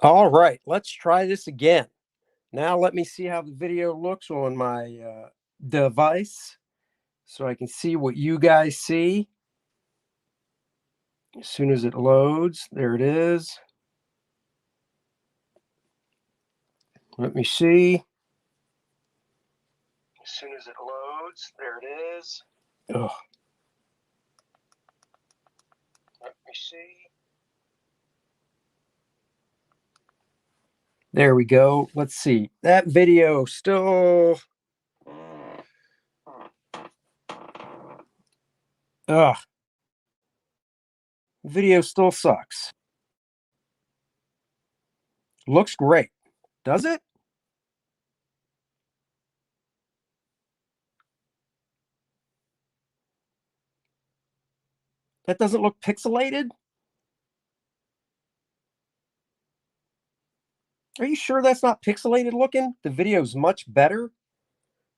All right, let's try this again. Now let me see how the video looks on my device so I can see what you guys see. As soon as it loads, there it is. Let me see. As soon as it loads, there it is. Oh. Let me see. There we go. Let's see. That video still. Ugh. Video still sucks. Looks great. Does it? That doesn't look pixelated? Are you sure that's not pixelated looking? The video's much better.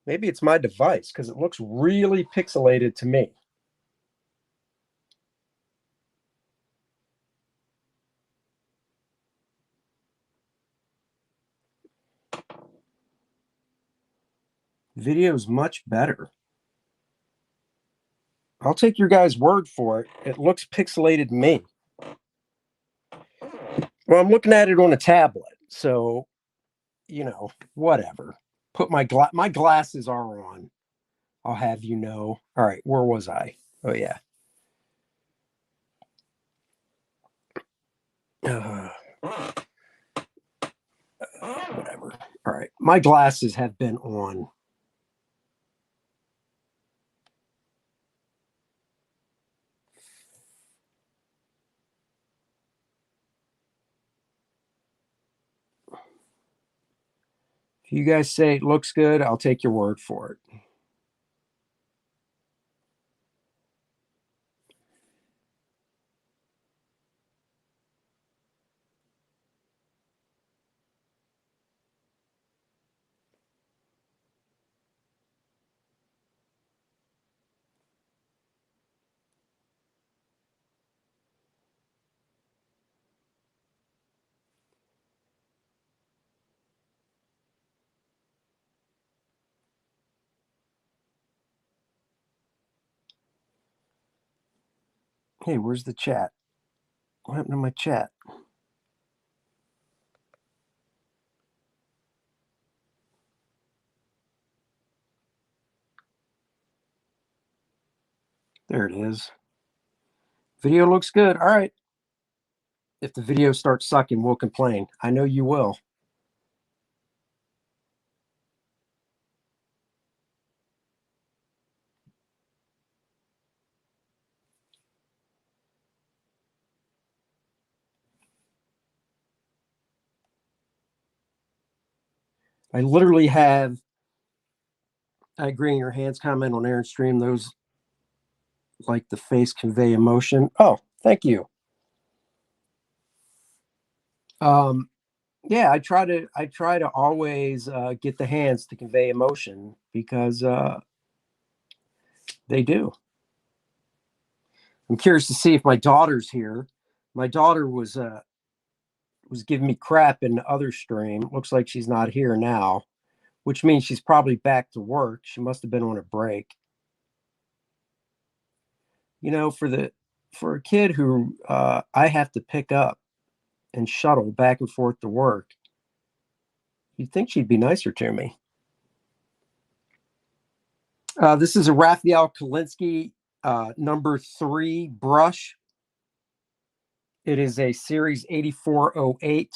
Maybe it's my device because it looks really pixelated to me. Video's much better. I'll take your guys' word for it. It looks pixelated to me. Well, I'm looking at it on a tablet, so, whatever. Put my glasses are on. I'll have you know. All right, where was I? Oh, yeah. Whatever. All right, my glasses have been on. If you guys say it looks good, I'll take your word for it. Hey, where's the chat? What happened to my chat? There it is. Video looks good. All right. If the video starts sucking, we'll complain. I know you will. I literally have, I agree in your hands comment on Aaron's stream. Those like the face convey emotion. Oh, thank you. Yeah, I try to always get the hands to convey emotion because they do. I'm curious to see if my daughter's here. My daughter was giving me crap in the other stream. Looks like she's not here now, which means she's probably back to work. She must have been on a break. For a kid who I have to pick up and shuttle back and forth to work, you'd think she'd be nicer to me. This is a Raphael Kalinsky number 3 brush. It is a series 8408.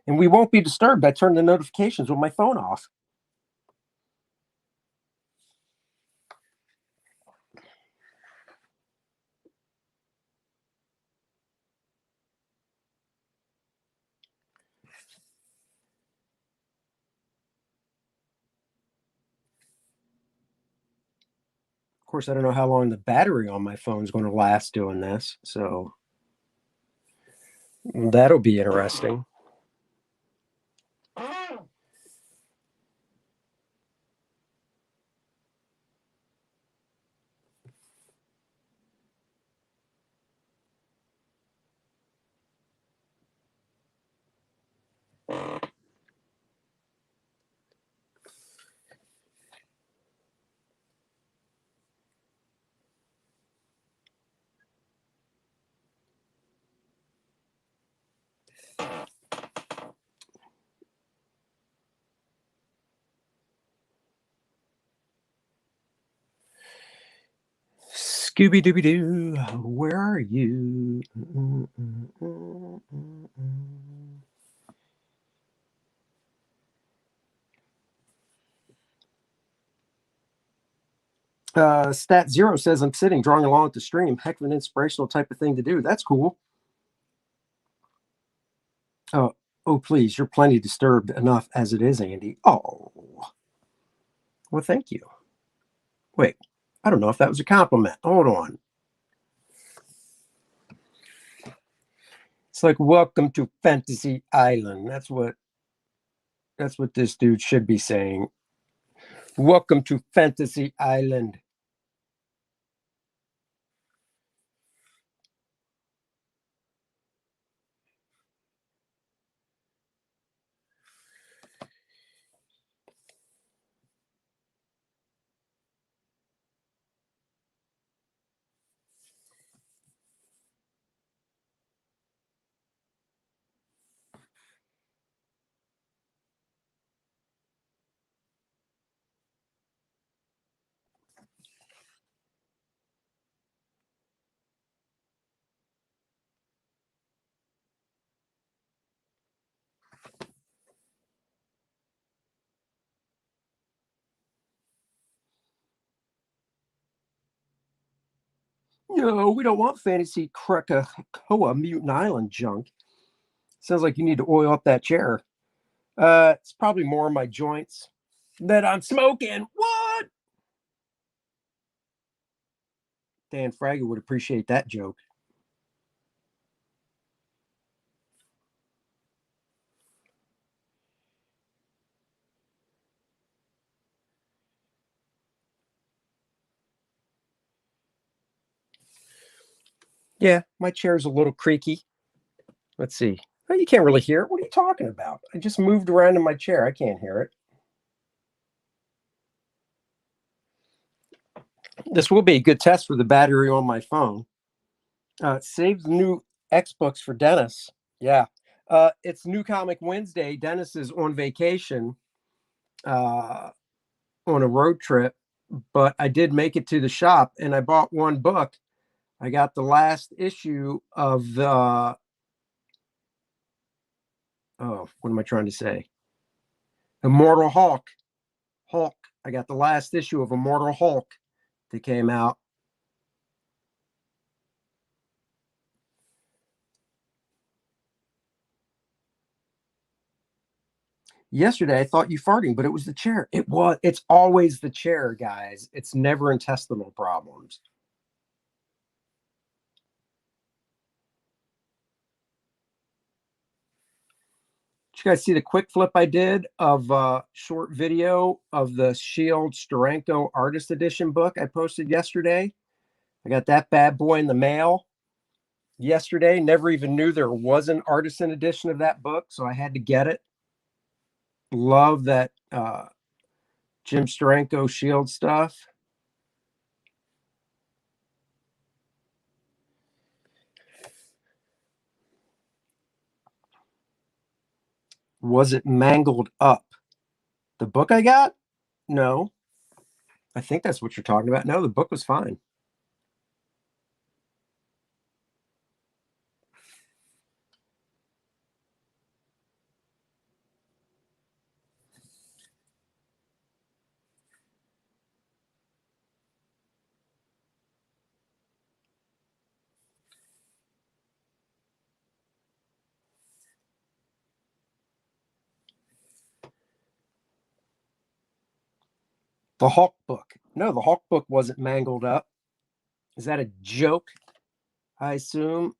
And we won't be disturbed. I turned the notifications with my phone off. course, I don't know how long the battery on my phone is going to last doing this, so that'll be interesting. Scooby Dooby Doo, where are you? Stat Zero says I'm sitting drawing along with the stream. Heck of an inspirational type of thing to do. That's cool. Oh, please, you're plenty disturbed enough as it is, Andy. Oh, well, thank you. Wait, I don't know if that was a compliment. Hold on. It's like welcome to Fantasy Island. That's what this dude should be saying. Welcome to Fantasy Island. No, we don't want Fantasy Krakoa Mutant Island junk. Sounds like you need to oil up that chair. It's probably more of my joints that I'm smoking. What? Dan Fragger would appreciate that joke. Yeah, my chair's a little creaky. Let's see. Oh, you can't really hear it. What are you talking about? I just moved around in my chair. I can't hear it. This will be a good test for the battery on my phone. Save the new X books for Dennis. Yeah. It's New Comic Wednesday. Dennis is on vacation on a road trip, but I did make it to the shop and I bought one book. I got the last issue of the what am I trying to say? Immortal Hulk. Hulk. I got the last issue of Immortal Hulk that came out. Yesterday, I thought you farting, but it was the chair. It was. It's always the chair, guys. It's never intestinal problems. Did you guys see the quick flip I did of a short video of the Shield Steranko Artist Edition book I posted yesterday? I got that bad boy in the mail yesterday. Never even knew there was an artisan edition of that book, so I had to get it. Love that Jim Steranko Shield stuff. Was it mangled up? The book I got? No. I think that's what you're talking about. No, the book was fine. The Hulk book. No, the Hulk book wasn't mangled up. Is that a joke? I assume.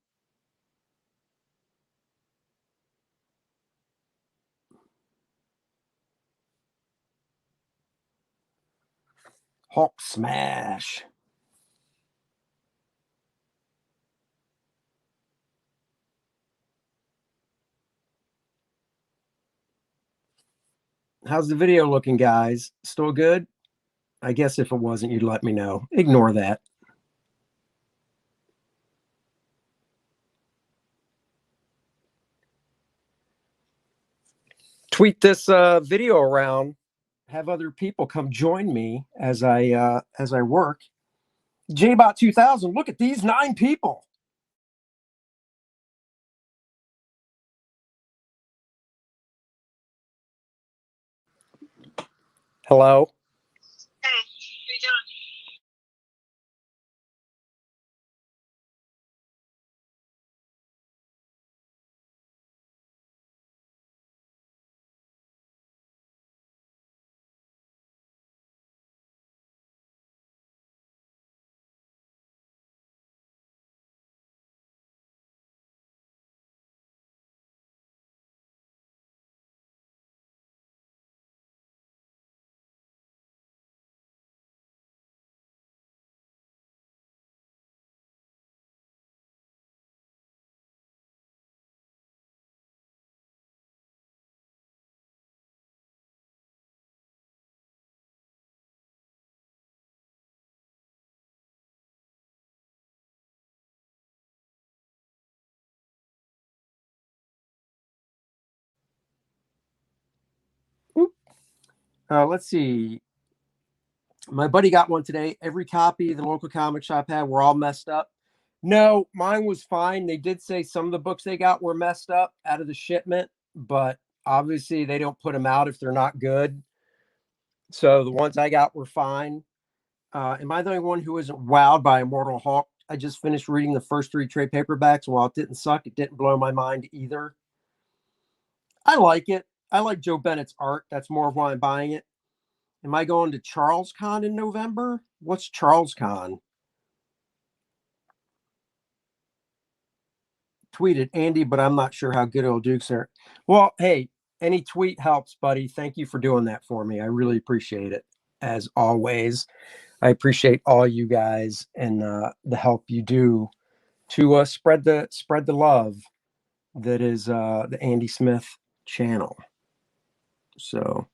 Hulk smash. How's the video looking, guys? Still good? I guess if it wasn't, you'd let me know. Ignore that. Tweet this video around. Have other people come join me as I work. JBot 2000. Look at these 9 people. Hello. Hey, how you doing? Let's see. My buddy got one today. Every copy the local comic shop had were all messed up. No, mine was fine. They did say some of the books they got were messed up out of the shipment, but obviously they don't put them out if they're not good. So the ones I got were fine. Am I the only one who isn't wowed by Immortal Hulk? I just finished reading the first 3 trade paperbacks. While it didn't suck, it didn't blow my mind either. I like it. I like Joe Bennett's art. That's more of why I'm buying it. Am I going to CharlesCon in November? What's CharlesCon? Tweeted Andy, but I'm not sure how good it'll do, sir. Well, hey, any tweet helps, buddy. Thank you for doing that for me. I really appreciate it. As always, I appreciate all you guys and the help you do to spread the love that is the Andy Smith channel. So.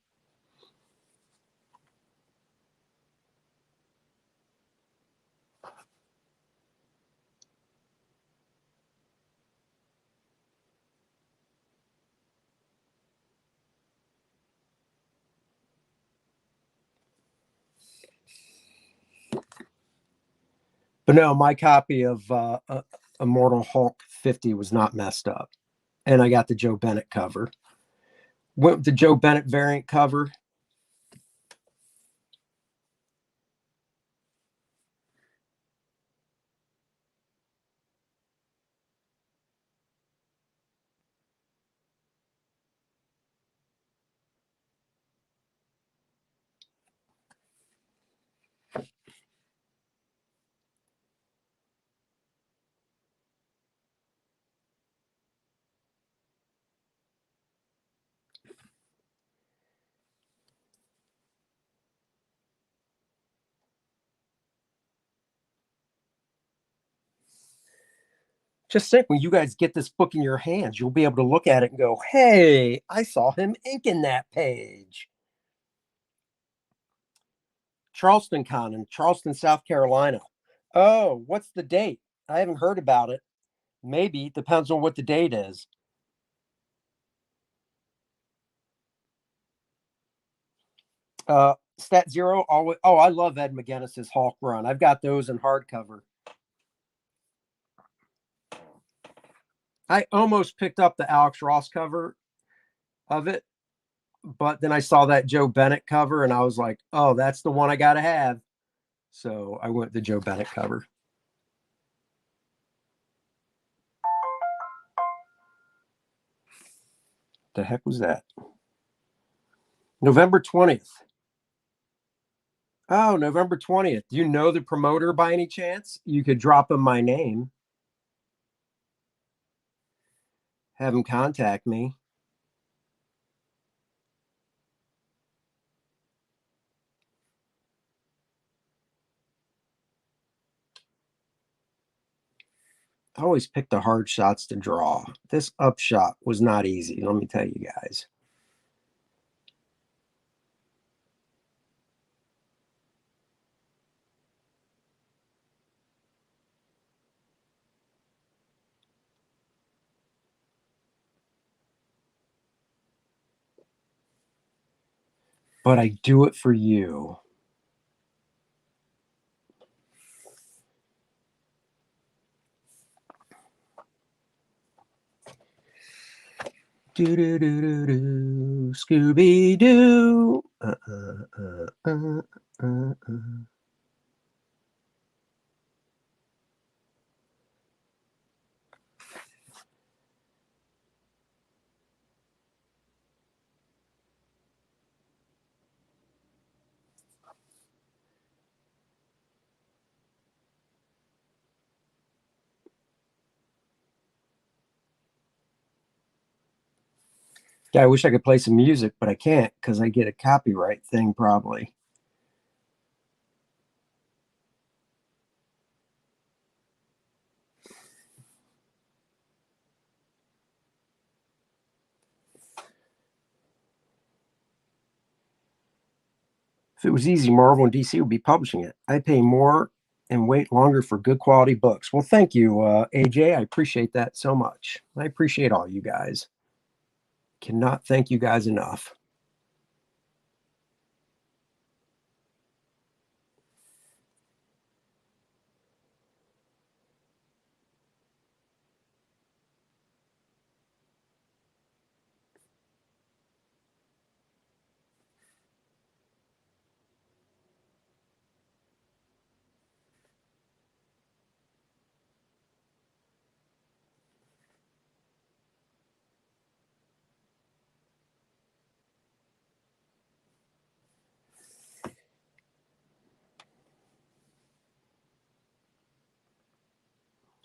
But no, my copy of Immortal Hulk 50 was not messed up. And I got the Joe Bennett cover. Went with the Joe Bennett variant cover. Just think, when you guys get this book in your hands, you'll be able to look at it and go, hey, I saw him inking that page. Charleston Con in Charleston, South Carolina. Oh, what's the date? I haven't heard about it. Maybe. Depends on what the date is. Stat Zero. Always, oh, I love Ed McGuinness's Hulk run. I've got those in hardcover. I almost picked up the Alex Ross cover of it, but then I saw that Joe Bennett cover and I was like, oh, that's the one I got to have. So I went the Joe Bennett cover. The heck was that? November 20th. Oh, November 20th. Do you know the promoter by any chance? You could drop him my name, have him contact me. I always pick the hard shots to draw. This upshot was not easy, let me tell you guys. But I do it for you. Do do do do do, Scooby Doo. Yeah, I wish I could play some music, but I can't because I get a copyright thing probably. If it was easy, Marvel and DC would be publishing it. I pay more and wait longer for good quality books. Well, thank you, AJ. I appreciate that so much. I appreciate all you guys. Cannot thank you guys enough.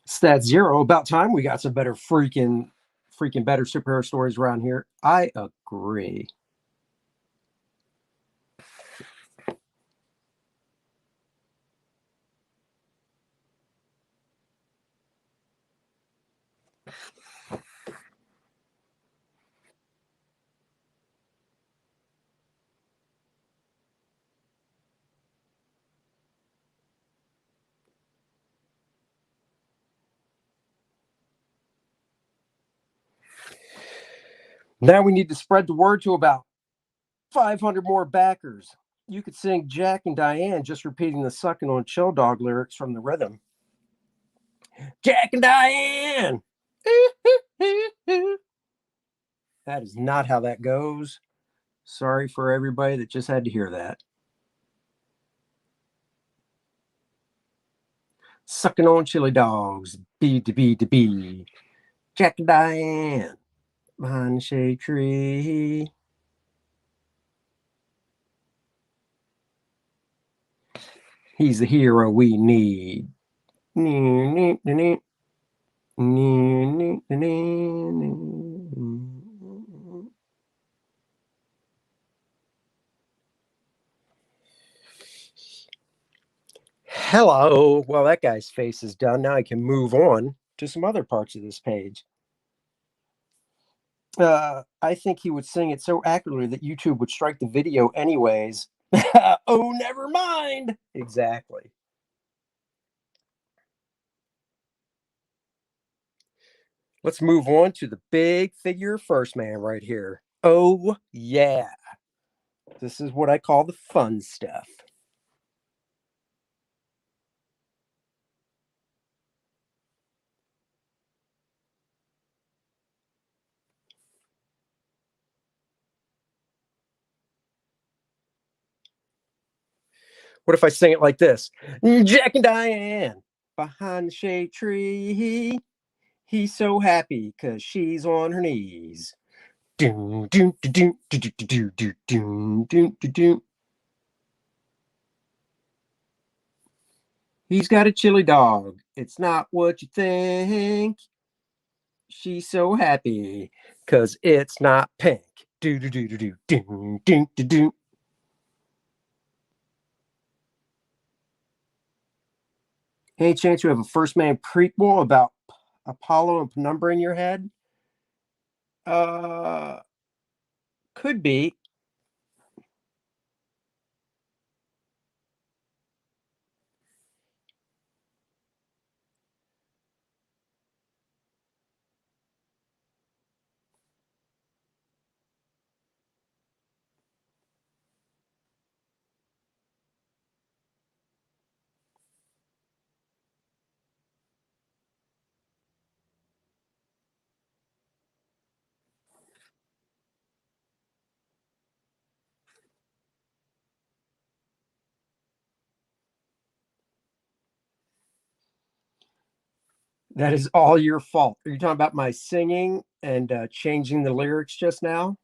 Stat zero. About time we got some better freaking better superhero stories around here. I agree. Now we need to spread the word to about 500 more backers. You could sing Jack and Diane just repeating the sucking on Chill Dog lyrics from the rhythm. Jack and Diane. That is not how that goes. Sorry for everybody that just had to hear that. Sucking on chili dogs. B to B to B. Jack and Diane. Behind the shade tree. He's the hero we need. Hello. Well, that guy's face is done. Now I can move on to some other parts of this page. I think he would sing it so accurately that YouTube would strike the video anyways. Oh, never mind. Exactly. Let's move on to the big figure 1stMAN right here. Oh, yeah. This is what I call the fun stuff. What if I sing it like this? Jack and Diane behind the shade tree. He's so happy because she's on her knees. He's got a chili dog. It's not what you think. She's so happy because it's not pink. Do do do do do do do do do. Any chance you have a First Man prequel about Apollo and Penumbra in your head? Uh, could be. That is all your fault. Are you talking about my singing and changing the lyrics just now?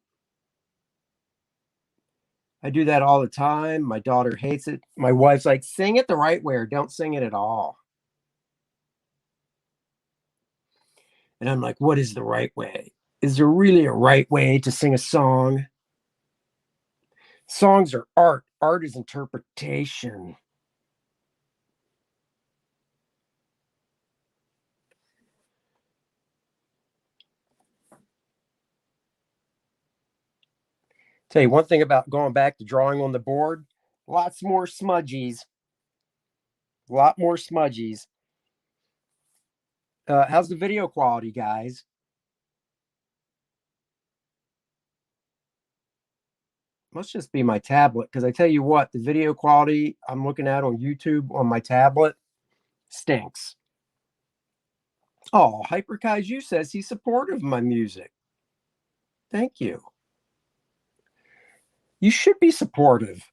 I do that all the time. My daughter hates it. My wife's like, sing it the right way or don't sing it at all. And I'm like, what is the right way? Is there really a right way to sing a song? Songs are art, art is interpretation. Tell you one thing about going back to drawing on the board, lots more smudgies. A lot more smudgies. How's the video quality, guys? Must just be my tablet because I tell you what, the video quality I'm looking at on YouTube on my tablet stinks. Oh, Hyper Kaiju says he's supportive of my music. Thank you. You should be supportive.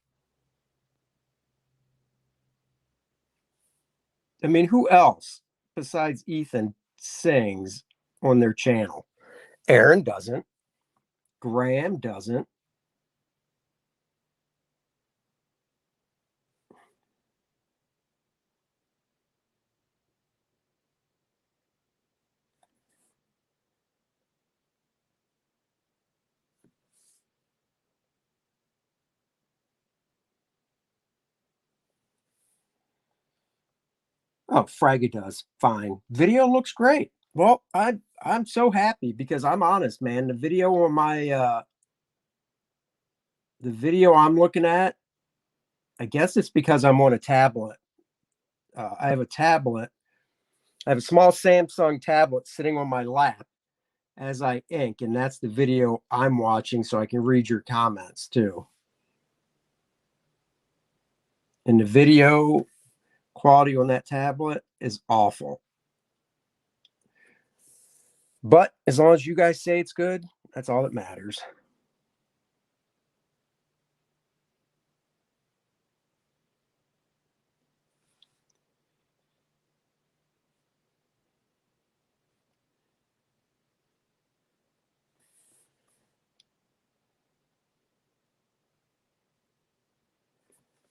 I mean, who else besides Ethan sings on their channel? Aaron doesn't. Graham doesn't. Oh, Fraggy does. Fine. Video looks great. Well, I'm so happy because I'm honest, man. The video on my the video I'm looking at, I guess it's because I'm on a tablet. I have a tablet. I have a small Samsung tablet sitting on my lap as I ink, and that's the video I'm watching so I can read your comments too. And the video quality on that tablet is awful. But as long as you guys say it's good, that's all that matters.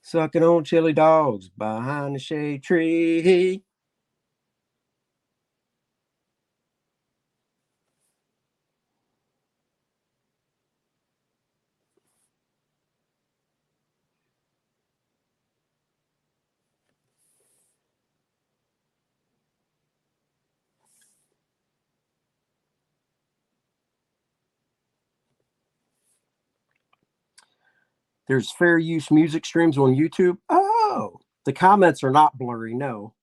Sucking on chili dogs behind the shade tree. There's fair use music streams on YouTube. Oh, the comments are not blurry. No,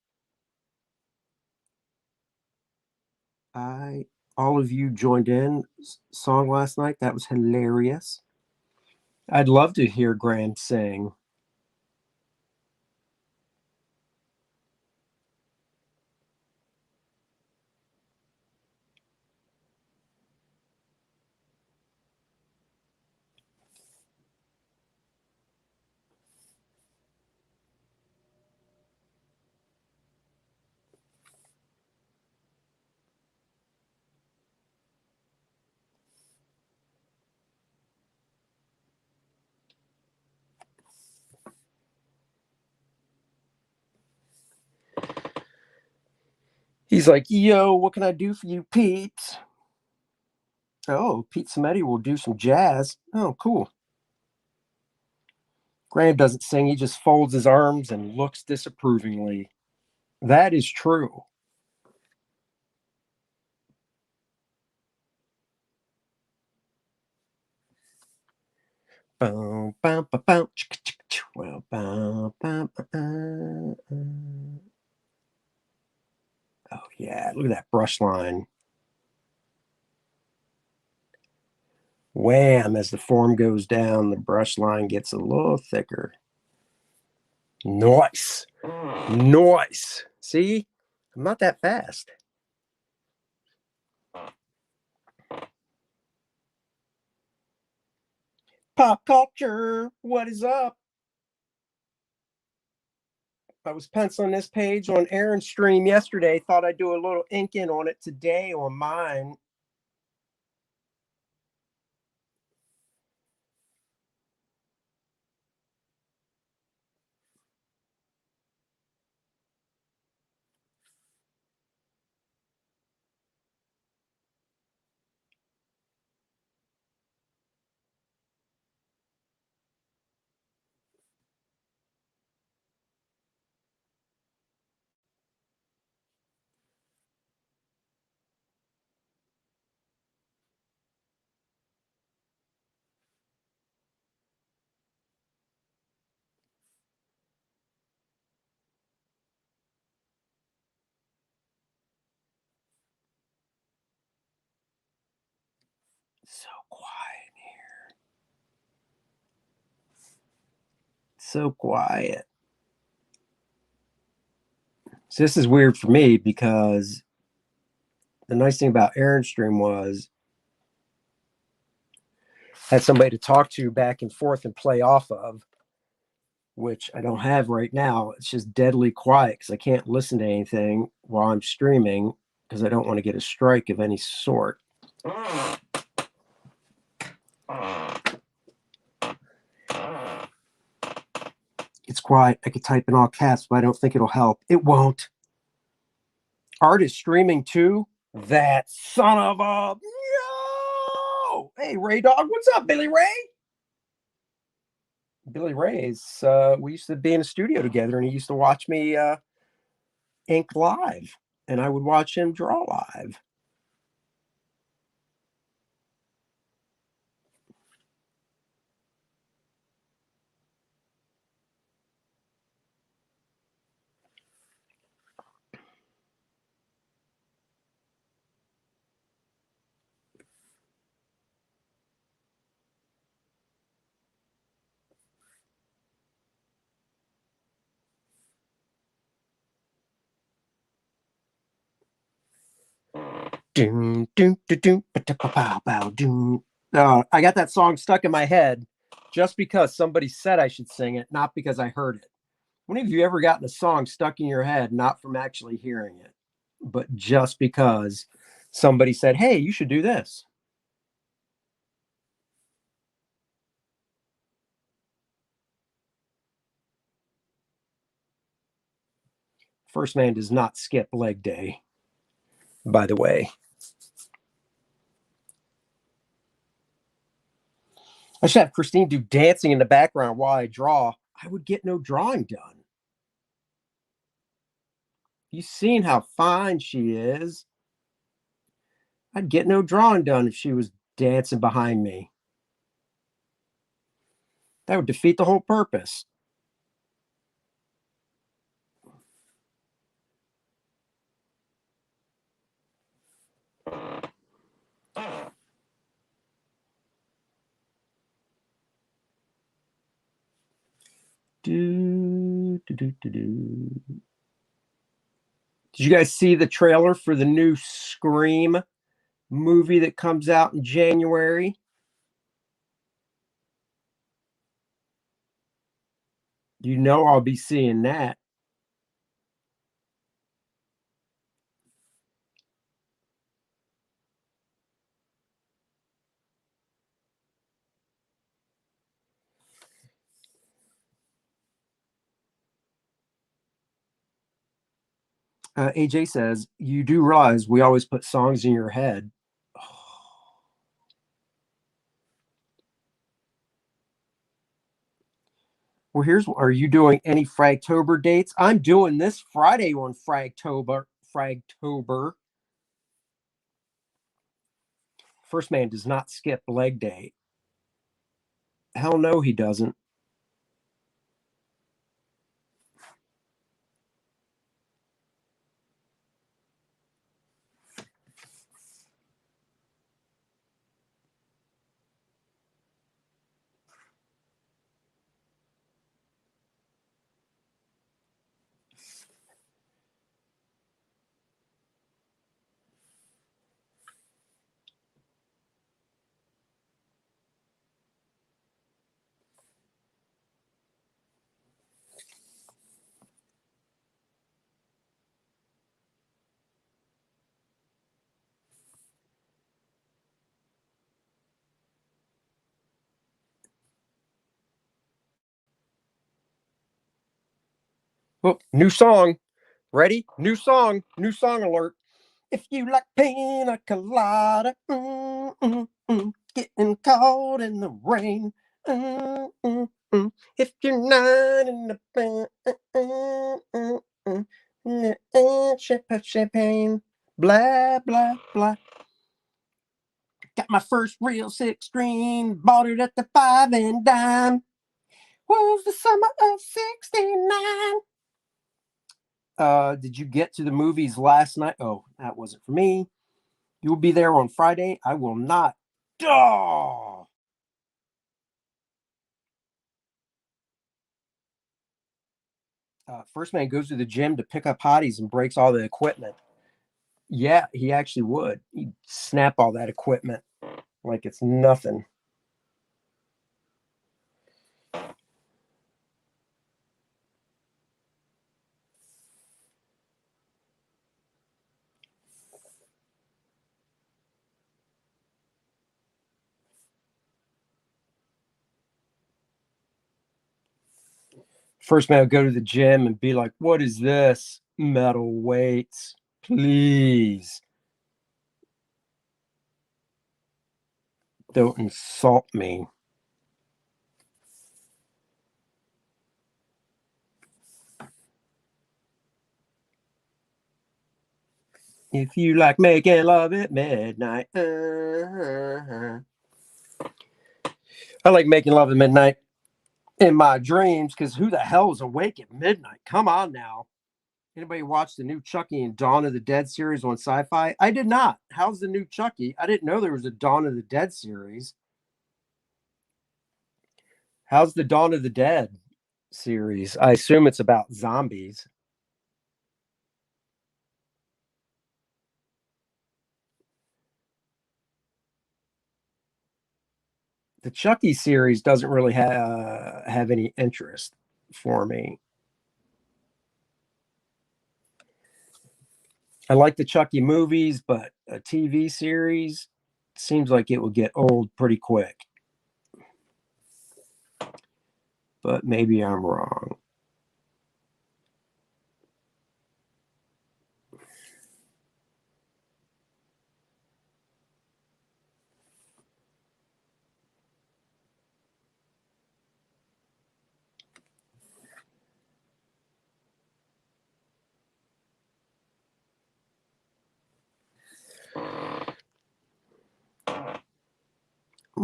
I all of you joined in song last night. That was hilarious. I'd love to hear Graham sing. He's like, yo, what can I do for you, peeps? Oh, Pete Smetti will do some jazz. Oh, cool. Graham doesn't sing. He just folds his arms and looks disapprovingly. That is true. Oh yeah, look at that brush line. Wham, as the form goes down, the brush line gets a little thicker. Nice. Nice. See? I'm not that fast. Pop culture, what is up? I was penciling this page on Aaron's stream yesterday. Thought I'd do a little inking on it today on mine. So quiet here. So quiet. So this is weird for me because the nice thing about Aaron's stream was I had somebody to talk to back and forth and play off of, which I don't have right now. It's just deadly quiet because I can't listen to anything while I'm streaming because I don't want to get a strike of any sort. It's quiet. I could type in all caps, but I don't think it'll help. It won't. Art is streaming too. That son of a no! Hey, Ray Dog, what's up, Billy Ray? Billy Ray's. We used to be in a studio together, and he used to watch me ink live, and I would watch him draw live. Doom, doom, doom, doom, pow, pow, doom. I got that song stuck in my head just because somebody said I should sing it, not because I heard it. When have you ever gotten a song stuck in your head, not from actually hearing it, but just because somebody said, hey, you should do this? First Man does not skip leg day, by the way. I should have Christine do dancing in the background while I draw. I would get no drawing done. You've seen how fine she is. I'd get no drawing done if she was dancing behind me. That would defeat the whole purpose. Do, do, do, do, do. Did you guys see the trailer for the new Scream movie that comes out in January? You know I'll be seeing that. AJ says, you do realize we always put songs in your head. Well, are you doing any Fragtober dates? I'm doing this Friday on Fragtober. Fragtober. 1stMAN does not skip leg day. Hell no, he doesn't. Oh, new song. Ready? New song. New song alert. If you like pina colada, getting caught in the rain. If you're not in the champagne, blah blah blah. Got my first real 6 string, bought it at the 5 and dime. Was the summer of '69. Did you get to the movies last night? Oh, that wasn't for me. You'll be there on Friday. I will not. Oh! 1stMAN goes to the gym to pick up hotties and breaks all the equipment. Yeah, he actually would. He'd snap all that equipment like it's nothing. First man would go to the gym and be like, what is this? Metal weights. Please. Don't insult me. If you like making love at midnight. I like making love at midnight in my dreams because who the hell is awake at midnight? Come on now. Anybody watch the new Chucky and Dawn of the Dead series on Sci-Fi? I did not. How's the new Chucky? I didn't know there was a Dawn of the Dead series. How's the Dawn of the Dead series? I assume it's about zombies. The Chucky series doesn't really have any interest for me. I like the Chucky movies, but a TV series seems like it would get old pretty quick. But maybe I'm wrong.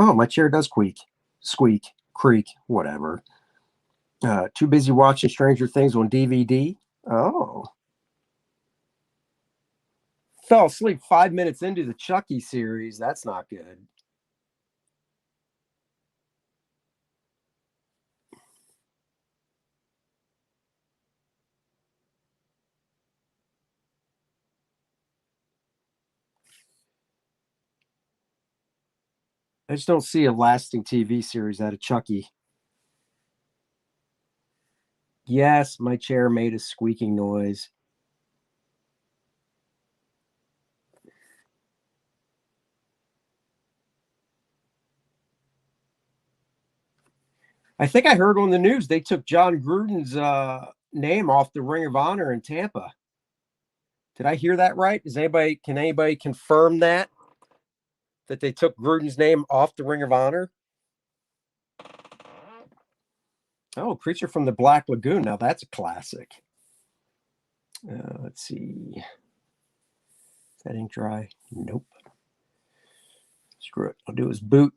Oh, my chair does squeak, creak, whatever. Too busy watching Stranger Things on DVD. Oh, fell asleep 5 minutes into the Chucky series. That's not good. I just don't see a lasting TV series out of Chucky. Yes, my chair made a squeaking noise. I think I heard on the news they took John Gruden's name off the Ring of Honor in Tampa. Did I hear that right? Can anybody confirm that they took Gruden's name off the Ring of Honor? Oh, Creature from the Black Lagoon. Now that's a classic. Let's see. Is that ink dry? Nope. Screw it. I'll do his boot.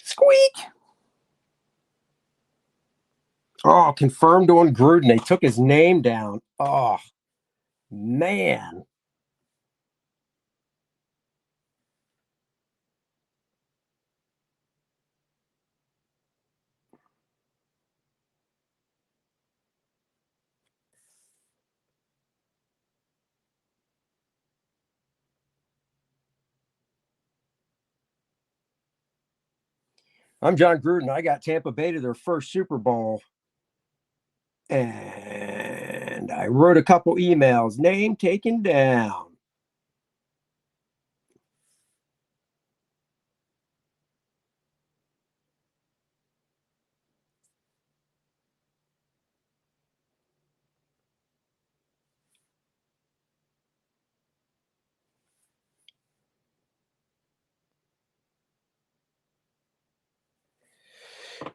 Squeak. Oh, confirmed on Gruden. They took his name down. Oh, man. I'm John Gruden. I got Tampa Bay to their first Super Bowl. And I wrote a couple emails. Name taken down.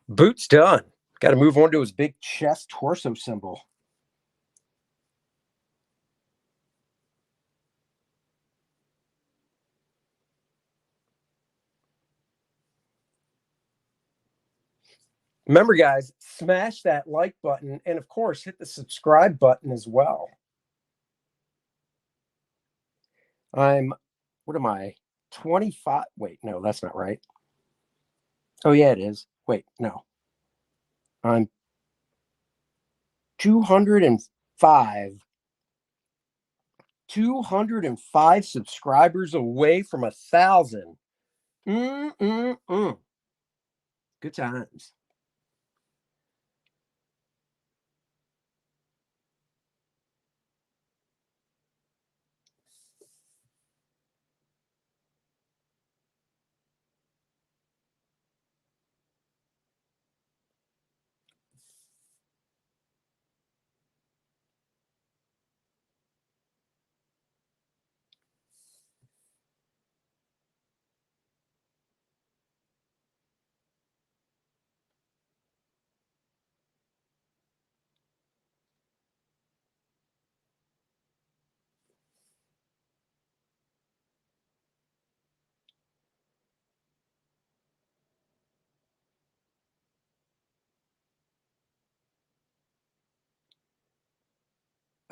Boot's done. Got to move on to his big chest torso symbol. Remember, guys, smash that like button and, of course, hit the subscribe button as well. What am I? 25. Wait, no, that's not right. Oh, yeah, it is. Wait, no. I'm 205 subscribers away from 1,000. Good times.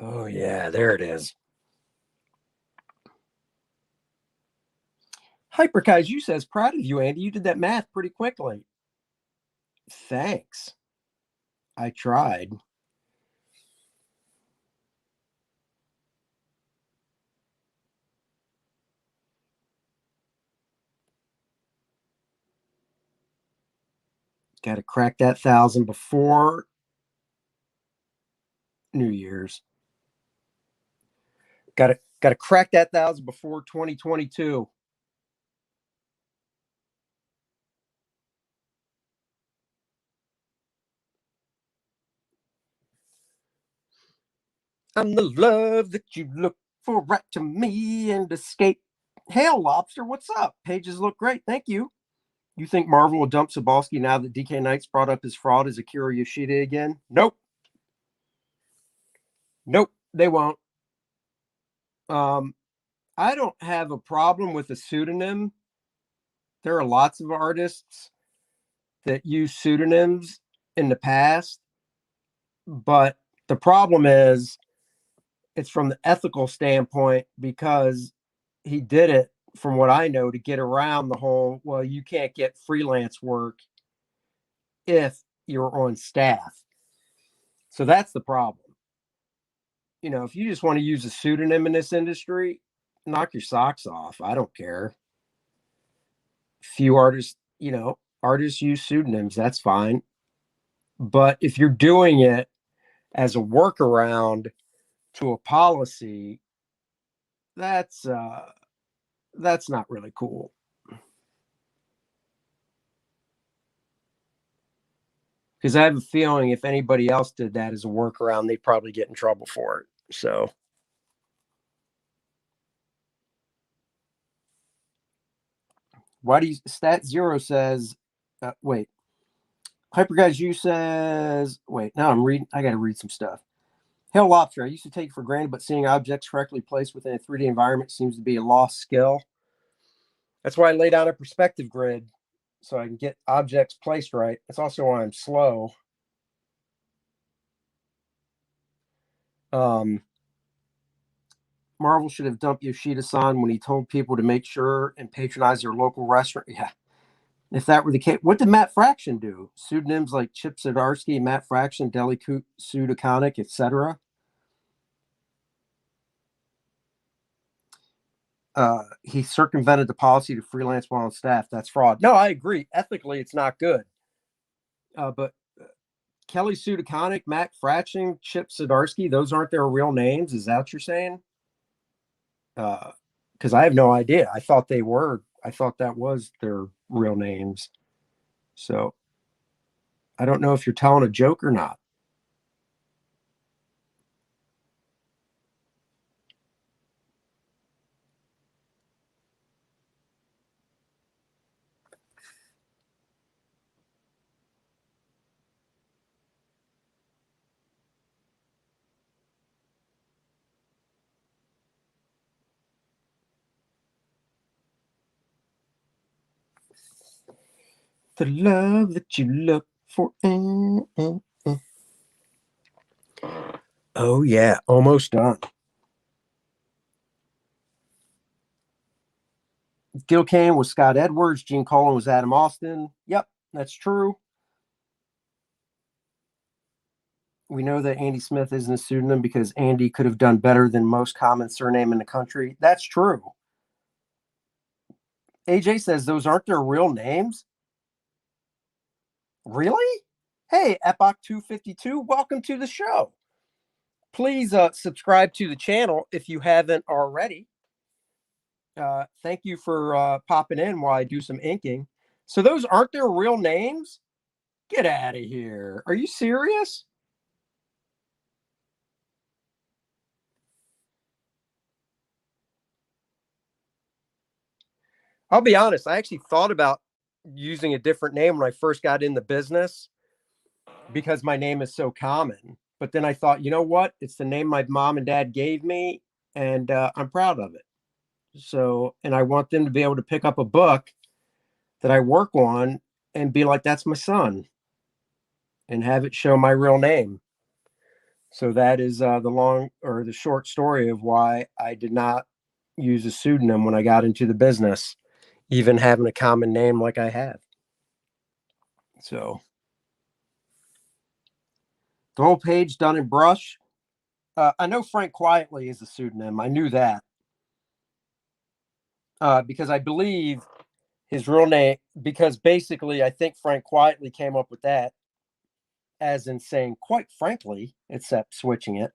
Oh, yeah, there it is. Hyperkaiju says, proud of you, Andy. You did that math pretty quickly. Thanks. I tried. Got to crack that 1,000 before New Year's. Got to crack that 1,000 before 2022. I'm the love that you look for, right to me and escape. Hail, Lobster, what's up? Pages look great. Thank you. You think Marvel will dump Sobalski now that DK Knight's brought up his fraud as Akira Yoshida again? Nope. Nope, they won't. I don't have a problem with a pseudonym. There are lots of artists that use pseudonyms in the past, but the problem is it's from the ethical standpoint because he did it, from what I know, to get around the whole, well, you can't get freelance work if you're on staff. So that's the problem. If you just want to use a pseudonym in this industry, knock your socks off. I don't care. Few artists, artists use pseudonyms. That's fine. But if you're doing it as a workaround to a policy, that's not really cool. Because I have a feeling if anybody else did that as a workaround, they'd probably get in trouble for it. So, why do you, Stat Zero says, wait, Hyper Guys, you says, wait, now I'm reading, I got to read some stuff. Hail Lobster, I used to take it for granted, but seeing objects correctly placed within a 3D environment seems to be a lost skill. That's why I lay down a perspective grid so I can get objects placed right. That's also why I'm slow. Marvel should have dumped Yoshida-san when he told people to make sure and patronize their local restaurant. Yeah, if that were the case, what did Matt Fraction do? Pseudonyms like Chip Zdarsky, Matt Fraction, Deli Pseudoconic, etc. He circumvented the policy to freelance while on staff. That's fraud. No, I agree. Ethically, it's not good. But Kelly Pseudoconic, Matt Fraction, Chip Zdarsky, those aren't their real names. Is that what you're saying? Because I have no idea. I thought they were. I thought that was their real names. So I don't know if you're telling a joke or not. The love that you look for. Oh, yeah. Almost done. Gil Kane was Scott Edwards. Gene Colan was Adam Austin. Yep, that's true. We know that Andy Smith isn't a pseudonym because Andy could have done better than most common surname in the country. That's true. AJ says those aren't their real names. Really? Hey, Epoch 252, welcome to the show. Please subscribe to the channel if you haven't already. Thank you for popping in while I do some inking. So those aren't their real names? Get out of here. Are you serious? I'll be honest. I actually thought about using a different name when I first got in the business because my name is so common. But then I thought, you know what? It's the name my mom and dad gave me, and I'm proud of it. So, and I want them to be able to pick up a book that I work on and be like, that's my son, and have it show my real name. So that is the long or the short story of why I did not use a pseudonym when I got into the business, even having a common name like I have. So the whole page done in brush. I know Frank Quietly is a pseudonym. I knew that because I believe his real name, because basically I think Frank Quietly came up with that as in saying, quite frankly, except switching it.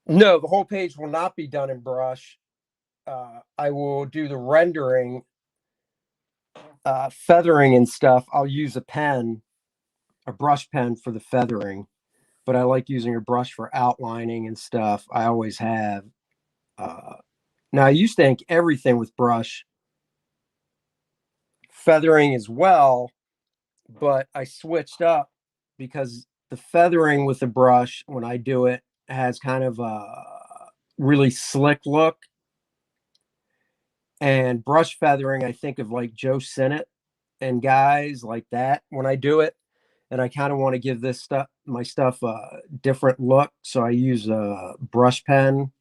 No, the whole page will not be done in brush. I will do the rendering, feathering and stuff. I'll use a pen, a brush pen for the feathering, but I like using a brush for outlining and stuff. I always have. Now, I used to ink everything with brush, feathering as well, but I switched up because the feathering with the brush, when I do it, has kind of a really slick look. And brush feathering, I think of like Joe Sinnott and guys like that when I do it. And I kind of want to give this stuff, my stuff, a different look. So I use a brush pen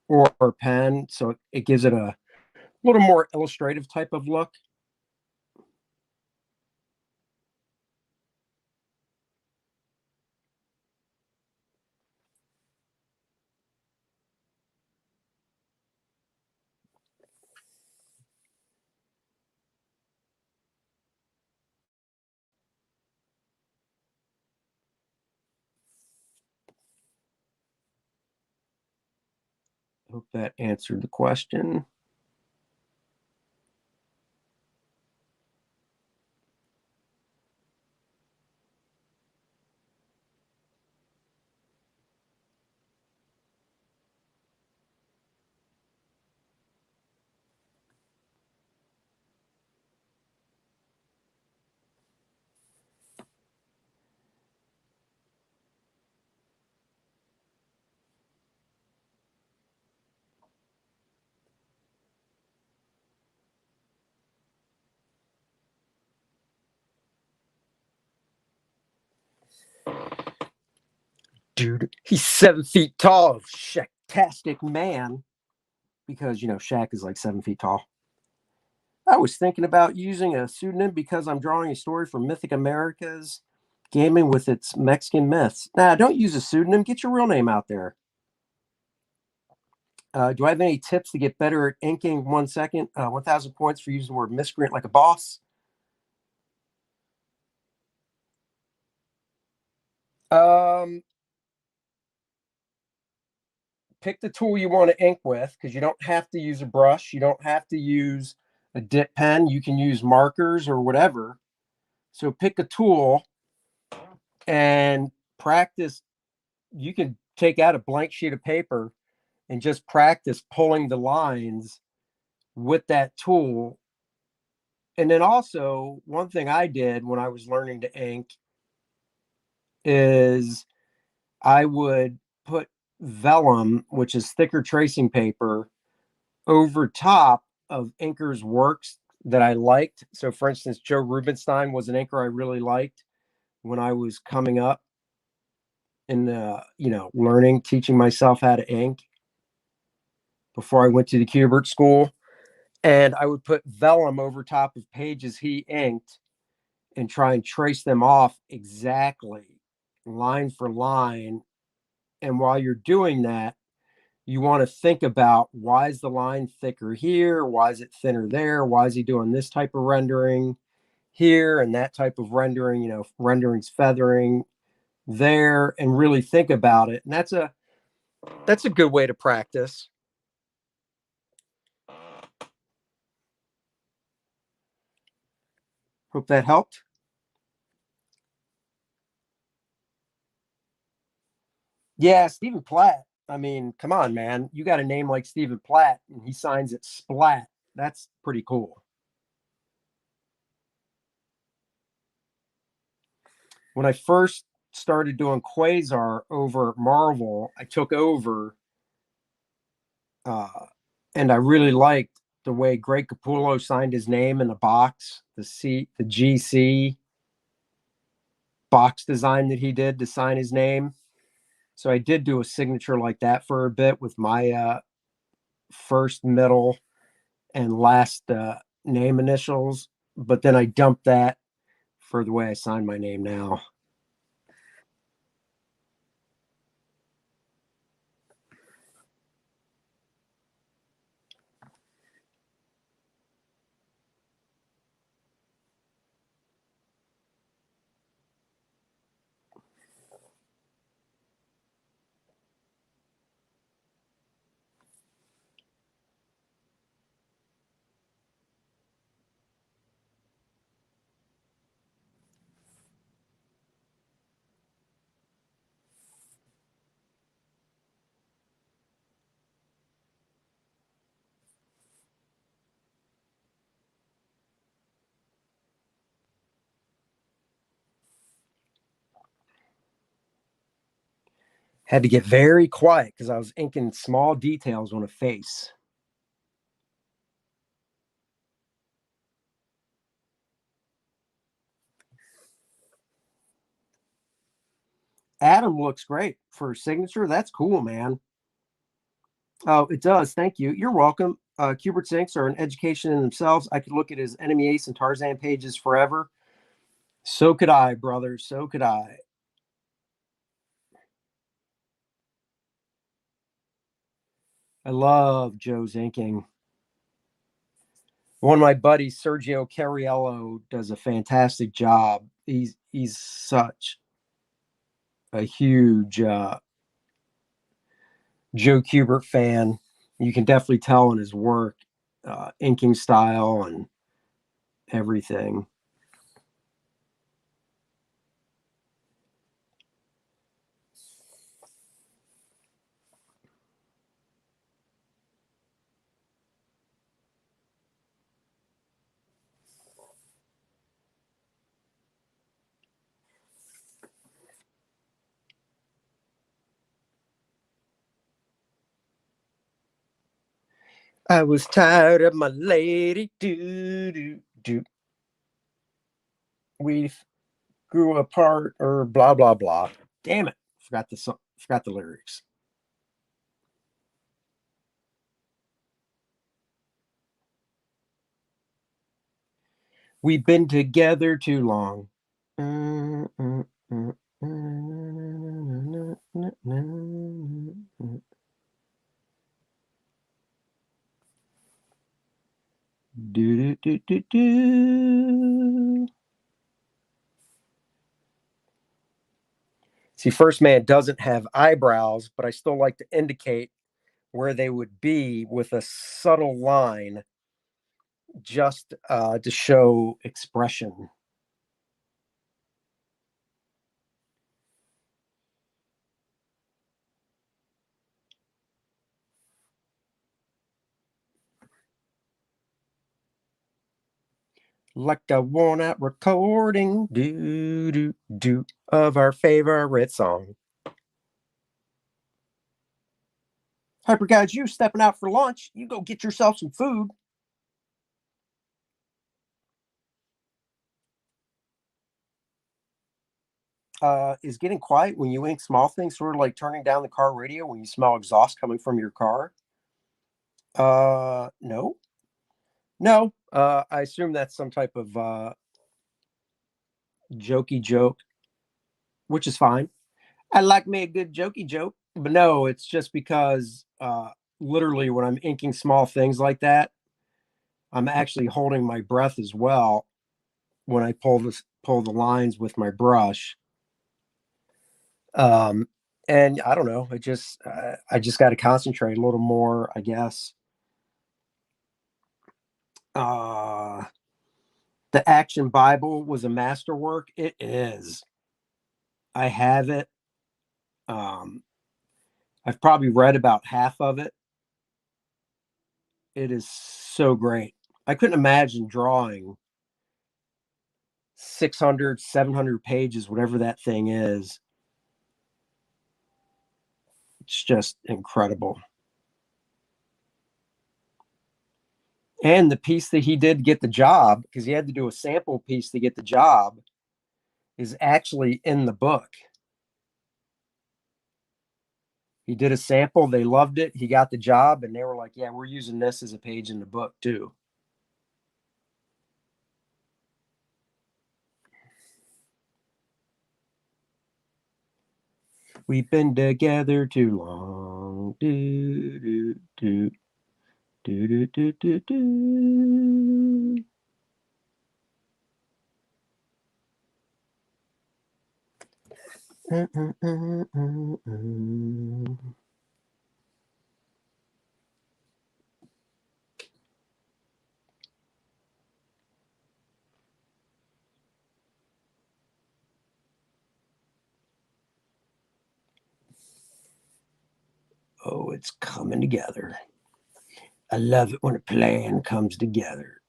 or a pen. So it gives it a little more illustrative type of look. Hope that answered the question. Dude, he's 7 feet tall. Shaq-tastic man. Because, Shaq is like 7 feet tall. I was thinking about using a pseudonym because I'm drawing a story for Mythic America's gaming with its Mexican myths. Nah, don't use a pseudonym. Get your real name out there. Do I have any tips to get better at inking 1 second? 1,000 points for using the word miscreant like a boss. Um, Pick the tool you want to ink with because you don't have to use a brush. You don't have to use a dip pen. You can use markers or whatever. So pick a tool and practice. You can take out a blank sheet of paper and just practice pulling the lines with that tool. And then also, one thing I did when I was learning to ink is I would put vellum, which is thicker tracing paper, over top of inkers' works that I liked. So, for instance, Joe Rubinstein was an inker I really liked when I was coming up and, learning, teaching myself how to ink before I went to the Kubert school. And I would put vellum over top of pages he inked and try and trace them off exactly, line for line. And while you're doing that, you want to think about, why is the line thicker here? Why is it thinner there? Why is he doing this type of rendering here and that type of rendering? Rendering's feathering there, and really think about it. And that's a good way to practice. Hope that helped. Yeah, Stephen Platt. I mean, come on, man. You got a name like Stephen Platt, and he signs it Splat. That's pretty cool. When I first started doing Quasar over at Marvel, I took over, uh, and I really liked the way Greg Capullo signed his name in the box, the GC box design that he did to sign his name. So I did do a signature like that for a bit with my first, middle, and last name initials, but then I dumped that for the way I sign my name now. Had to get very quiet because I was inking small details on a face. Adam looks great for a signature. That's cool, man. Oh, it does. Thank you. You're welcome. Cubert's inks are an education in themselves. I could look at his Enemy Ace and Tarzan pages forever. So could I, brother. So could I. I love Joe's inking. One of my buddies, Sergio Cariello, does a fantastic job. He's such a huge Joe Kubert fan. You can definitely tell in his work, inking style and everything. I was tired of my lady. Do do do. We grew apart, or blah blah blah. Damn it! Forgot the song. Forgot the lyrics. We've been together too long. Do, do, do, do. See, 1stMAN doesn't have eyebrows, but I still like to indicate where they would be with a subtle line just to show expression. Like a worn out recording, do, do, do, of our favorite song. Hyper guys, you stepping out for lunch. You go get yourself some food. Is getting quiet when you ink small things, sort of like turning down the car radio when you smell exhaust coming from your car? No. No. I assume that's some type of jokey joke, which is fine. I like me a good jokey joke, but no, it's just because literally when I'm inking small things like that, I'm actually holding my breath as well when I pull the lines with my brush. Um, and I don't know, I just got to concentrate a little more, I guess. Uh, the Action Bible was a masterwork. It is. I have it. Um, I've probably read about half of it. It is so great. I couldn't imagine drawing 600, 700 pages, whatever that thing is. It's just incredible. And the piece that he did to get the job, because he had to do a sample piece to get the job, is actually in the book. He did a sample, they loved it, he got the job, and they were like, yeah, we're using this as a page in the book too. We've been together too long. Do, do, do, do, do, do, do, do. Oh, it's coming together. I love it when a plan comes together.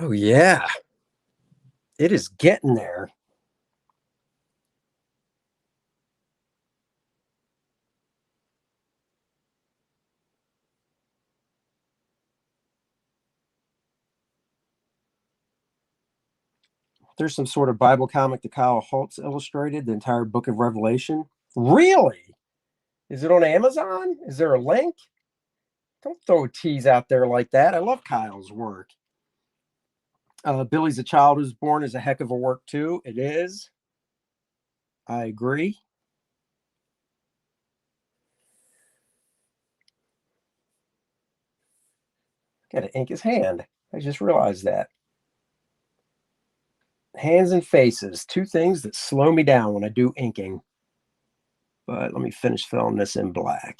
Oh, yeah. It is getting there. There's some sort of Bible comic that Kyle Holtz illustrated, the entire book of Revelation. Really? Is it on Amazon? Is there a link? Don't throw a tease out there like that. I love Kyle's work. Billy's a Child Who's Born is a heck of a work, too. It is. I agree. Got to ink his hand. I just realized that. Hands and faces, two things that slow me down when I do inking. But let me finish filling this in black.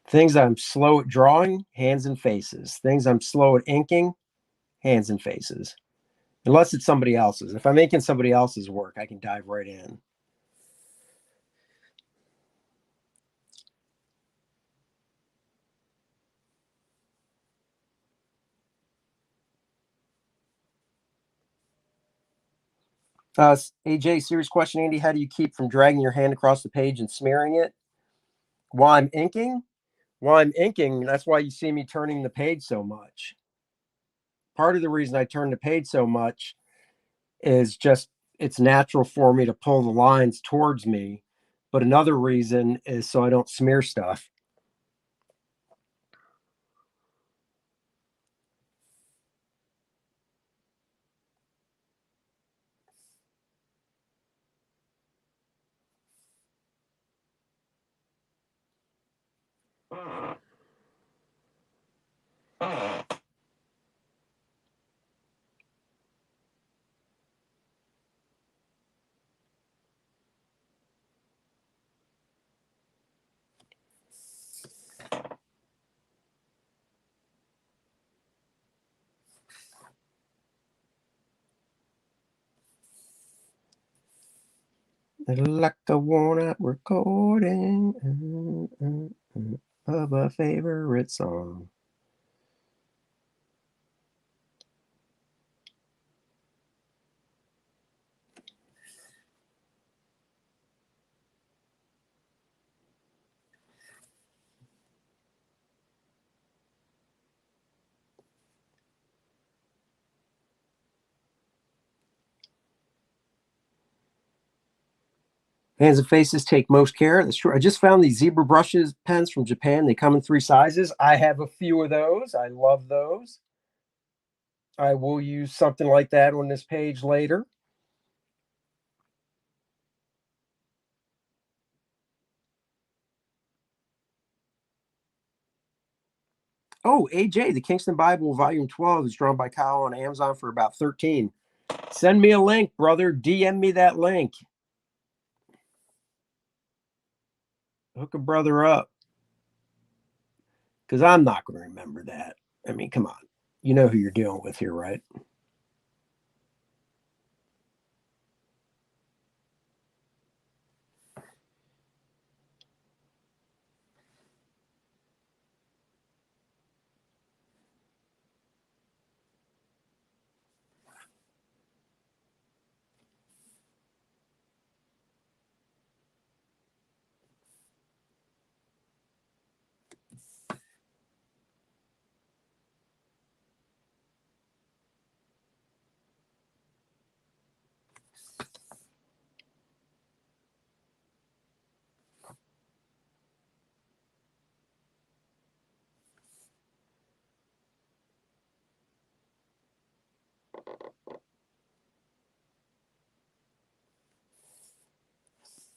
Things I'm slow at drawing, hands and faces. Things I'm slow at inking, hands and faces. Unless it's somebody else's. If I'm inking somebody else's work, I can dive right in. AJ, serious question, Andy. How do you keep from dragging your hand across the page and smearing it while I'm inking? While I'm inking, that's why you see me turning the page so much. Part of the reason I turn the page so much is just it's natural for me to pull the lines towards me. But another reason is so I don't smear stuff. Like a worn out recording of a favorite song. Hands and faces take most care. That's true. I just found these zebra brushes pens from Japan. They come in 3 sizes. I have a few of those. I love those. I will use something like that on this page later. Oh, AJ, the Kingston Bible, Volume 12 is drawn by Kyle on Amazon for about 13. Send me a link, brother. DM me that link. Hook a brother up. Because I'm not going to remember that. I mean, come on. You know who you're dealing with here, right?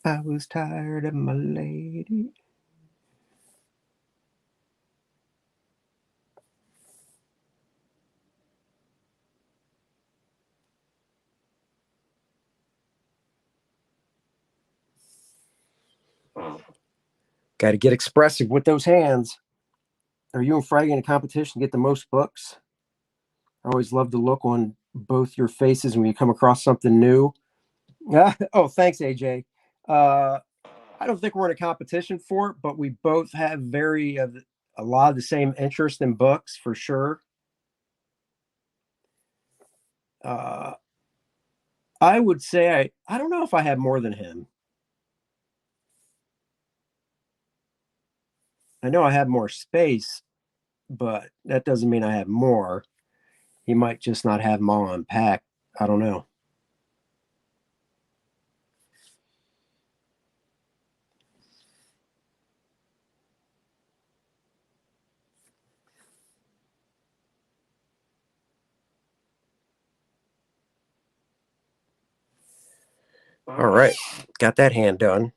I was tired of my lady. Got to get expressive with those hands. Are you and Frank in a competition to get the most books? I always love the look on both your faces when you come across something new. Oh, thanks, AJ. I don't think we're in a competition for it, but we both have a lot of the same interest in books for sure. I would say I don't know if I have more than him. I know I have more space, but that doesn't mean I have more. He might just not have them all unpacked. I don't know. All right, got that hand done.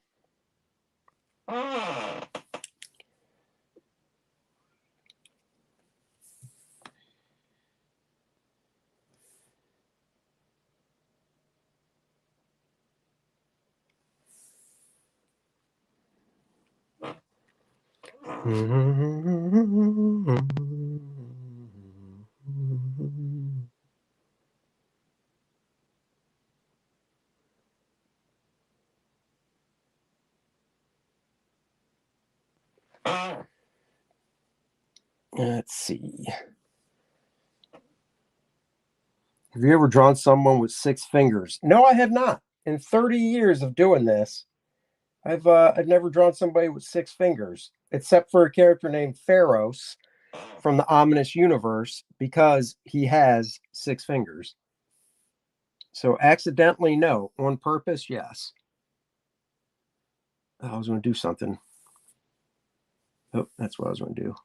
Let's see. Have you ever drawn someone with 6 fingers? No, I have not. In 30 years of doing this, I've never drawn somebody with 6 fingers, except for a character named Pharaohs from the Ominous Universe, because he has 6 fingers. So accidentally, no. On purpose, yes. Oh, I was going to do something. Oh, that's what I was going to do.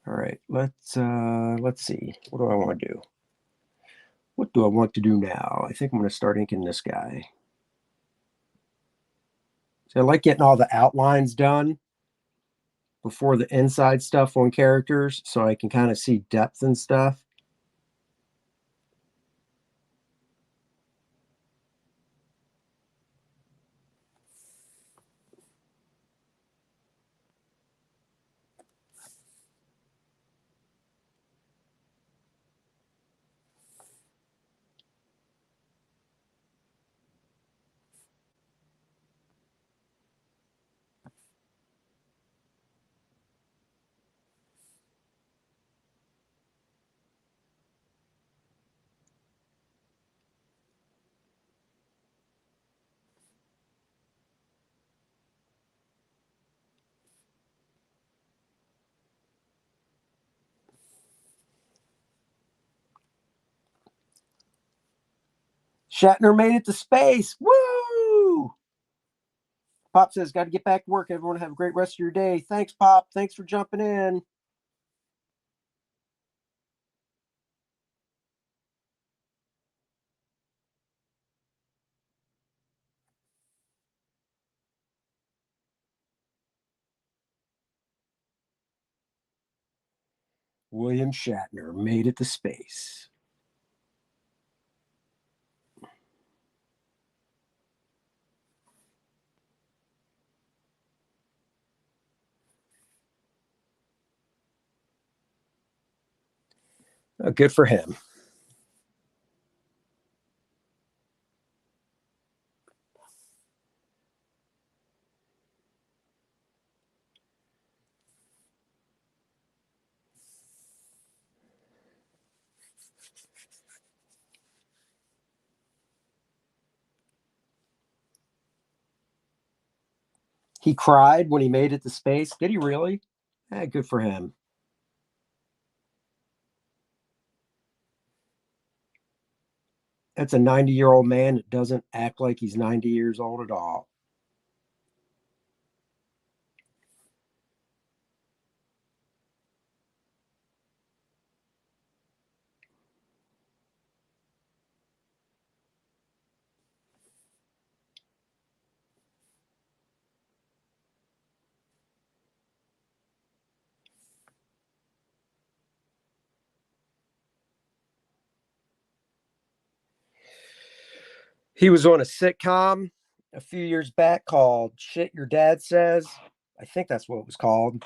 All right, let's see. What do I want to do? What do I want to do now? I think I'm going to start inking this guy. So I like getting all the outlines done before the inside stuff on characters, so I can kind of see depth and stuff. Shatner made it to space. Woo! Pop says, got to get back to work. Everyone have a great rest of your day. Thanks, Pop. Thanks for jumping in. William Shatner made it to space. Good for him. He cried when he made it to space. Did he really? Good for him. That's a 90-year-old man that doesn't act like he's 90 years old at all. He was on a sitcom a few years back called Shit Your Dad Says. I think that's what it was called,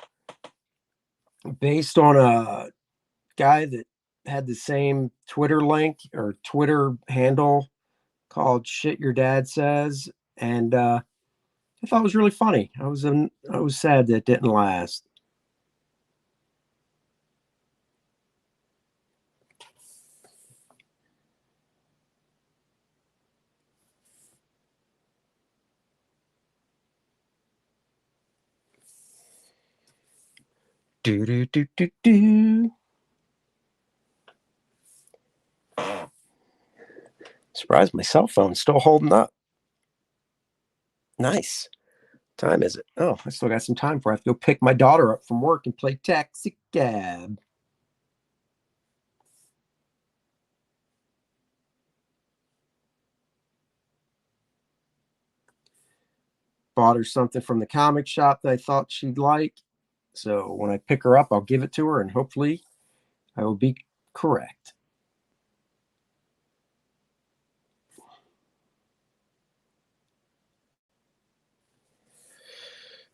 based on a guy that had the same Twitter link or Twitter handle called "Shit Your Dad Says," and I thought it was really funny. I was sad that it didn't last. Do do do do do. Surprised my cell phone's still holding up. Nice. Time is it? Oh, I still got some time before I have to go pick my daughter up from work and play taxi cab. Bought her something from the comic shop that I thought she'd like. So when I pick her up, I'll give it to her and hopefully I will be correct.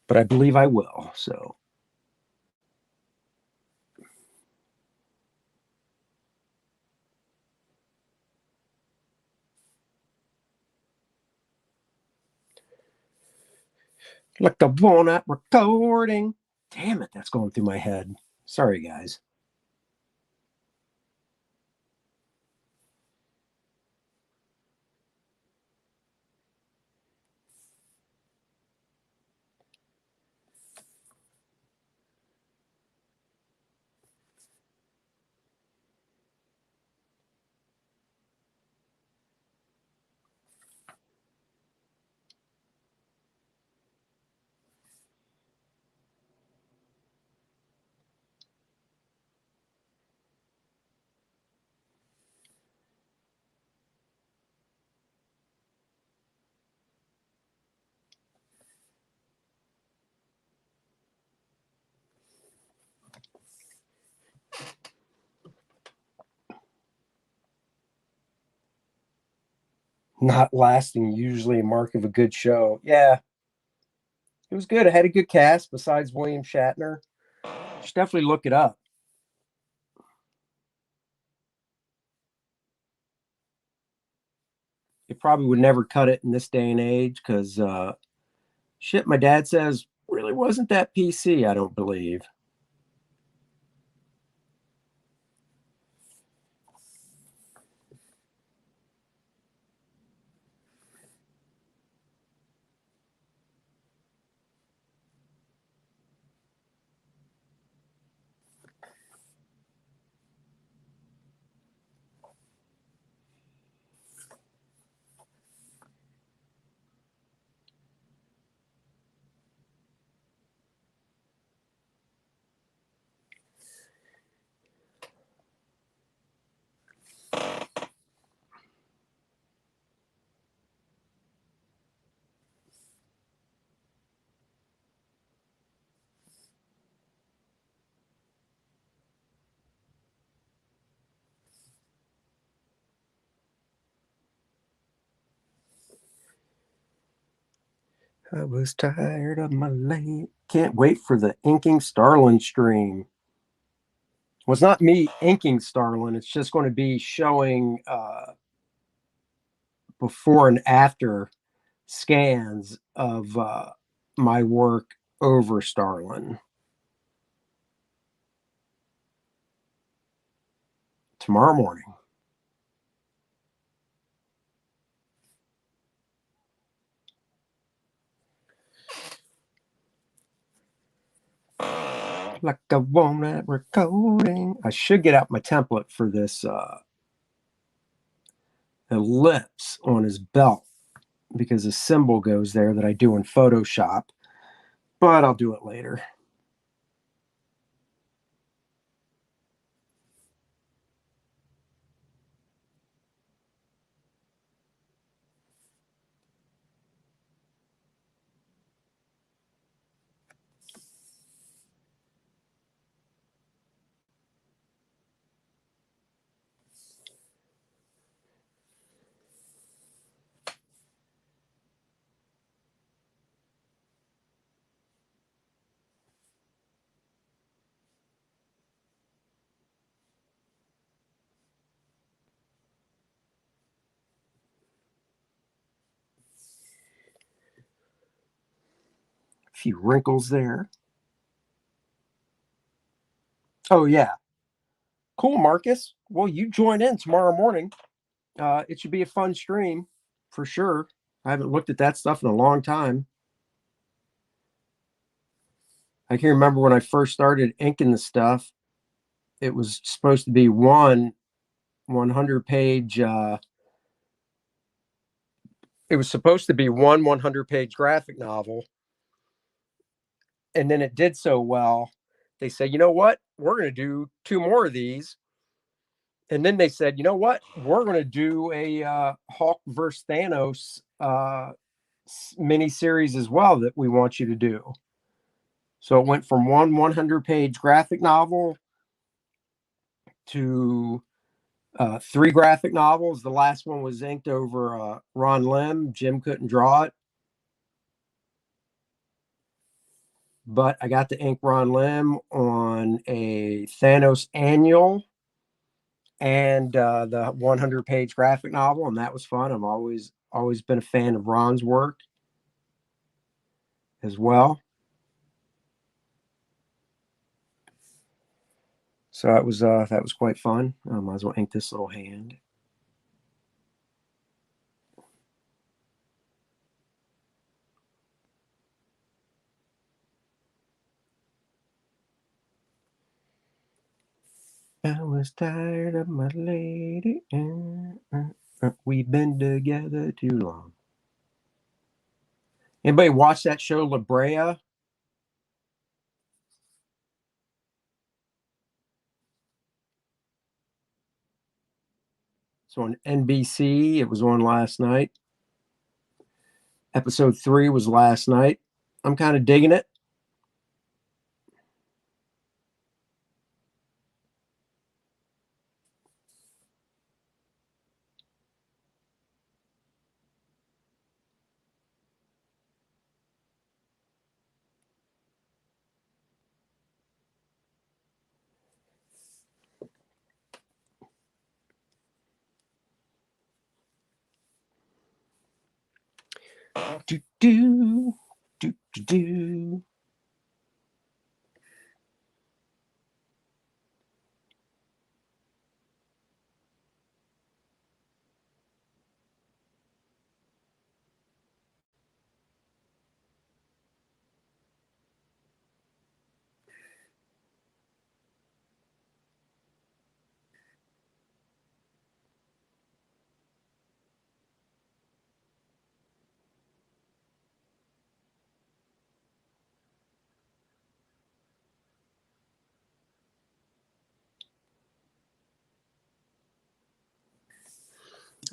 But I believe I will. So like the walnut recording. Damn it, that's going through my head. Sorry, guys. Not lasting, usually a mark of a good show. Yeah, it was good. It had a good cast besides William Shatner. You should definitely look it up. It probably would never cut it in this day and age because shit, my dad says really wasn't that PC, I don't believe. I was tired of my late. Can't wait for the inking Starlin stream. Well, it's not me inking Starlin. It's just going to be showing before and after scans of my work over Starlin tomorrow morning. Like a walnut recording. I should get out my template for this ellipse on his belt because a symbol goes there that I do in Photoshop, but I'll do it later. few wrinkles there. Oh, yeah. Cool, Marcus. Well, you join in tomorrow morning. It should be a fun stream for sure. I haven't looked at that stuff in a long time. I can remember when I first started inking the stuff, it was supposed to be one 100-page. It was supposed to be one 100-page graphic novel. And then it did so well, they said, you know what? We're going to do 2 more of these. And then they said, you know what? We're going to do a Hulk versus Thanos mini series as well that we want you to do. So it went from one 100-page graphic novel to 3 graphic novels. The last one was inked over Ron Lim. Jim couldn't draw it. But I got to ink Ron Lim on a Thanos annual and the 100-page graphic novel, and that was fun. I've always been a fan of Ron's work as well. So that was quite fun. I might as well ink this little hand. I was tired of my lady. We've been together too long. Anybody watch that show, La Brea? It's on NBC. It was on last night. Episode 3 was last night. I'm kind of digging it. Do do do do do.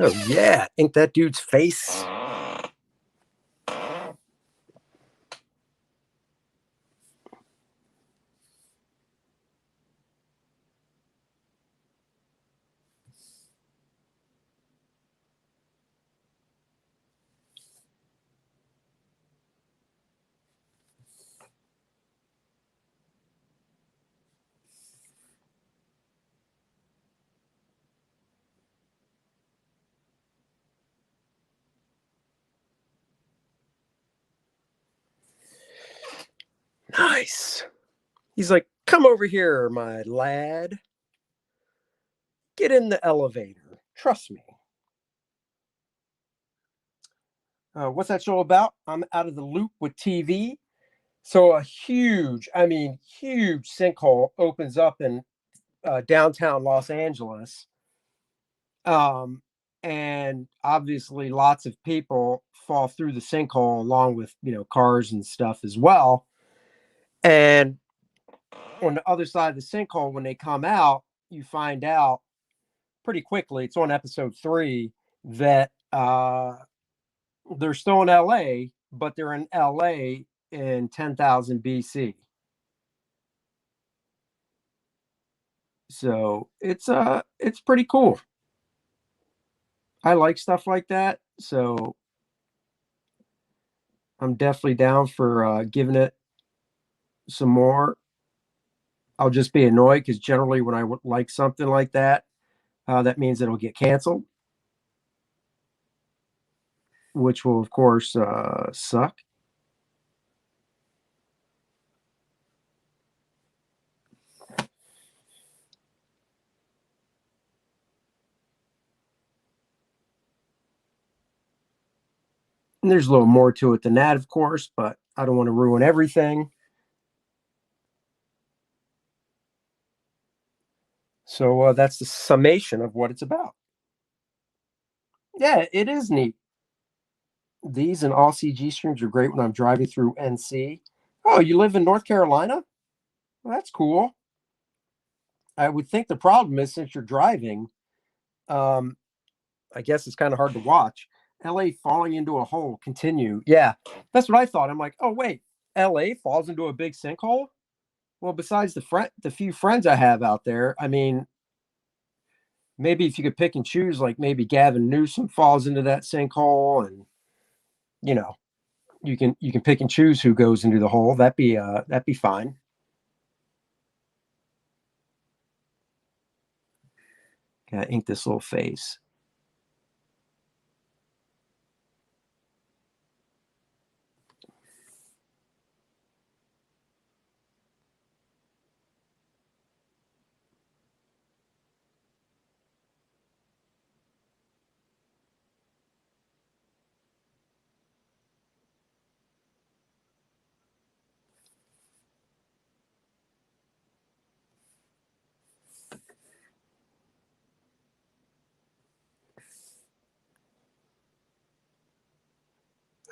Oh yeah, ink that dude's face. Nice. He's like, come over here, my lad. Get in the elevator. Trust me. What's that show about? I'm out of the loop with TV. So a huge sinkhole opens up in downtown Los Angeles. And obviously lots of people fall through the sinkhole along with, cars and stuff as well. And on the other side of the sinkhole, when they come out, you find out pretty quickly, it's on episode 3, that they're still in LA, but they're in LA in 10,000 BC. So it's pretty cool. I like stuff like that. So I'm definitely down for giving it some more. I'll just be annoyed because generally when I like something like that, that means it'll get canceled, which will of course suck. And there's a little more to it than that, of course, but I don't want to ruin everything. So that's the summation of what it's about. Yeah, it is neat. These and all CG streams are great when I'm driving through NC. Oh, you live in North Carolina? Well, that's cool. I would think the problem is since you're driving, um, I guess it's kind of hard to watch. LA falling into a hole. Continue. Yeah, that's what I thought. I'm like, oh wait, LA falls into a big sinkhole. Well, besides the few friends I have out there, I mean, maybe if you could pick and choose, like maybe Gavin Newsom falls into that sinkhole, and you know, you can pick and choose who goes into the hole. That'd be fine. Gotta ink this little face.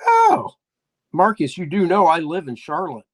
Oh, Marcus, you do know I live in Charlotte.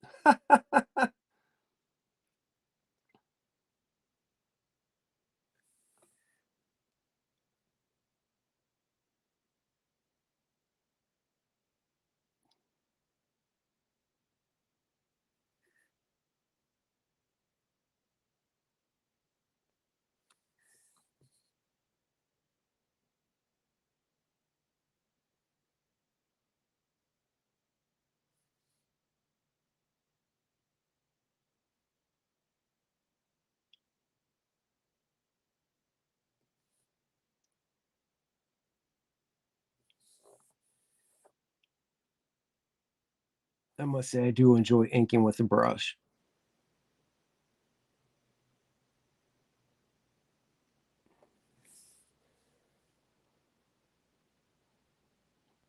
I must say, I do enjoy inking with a brush.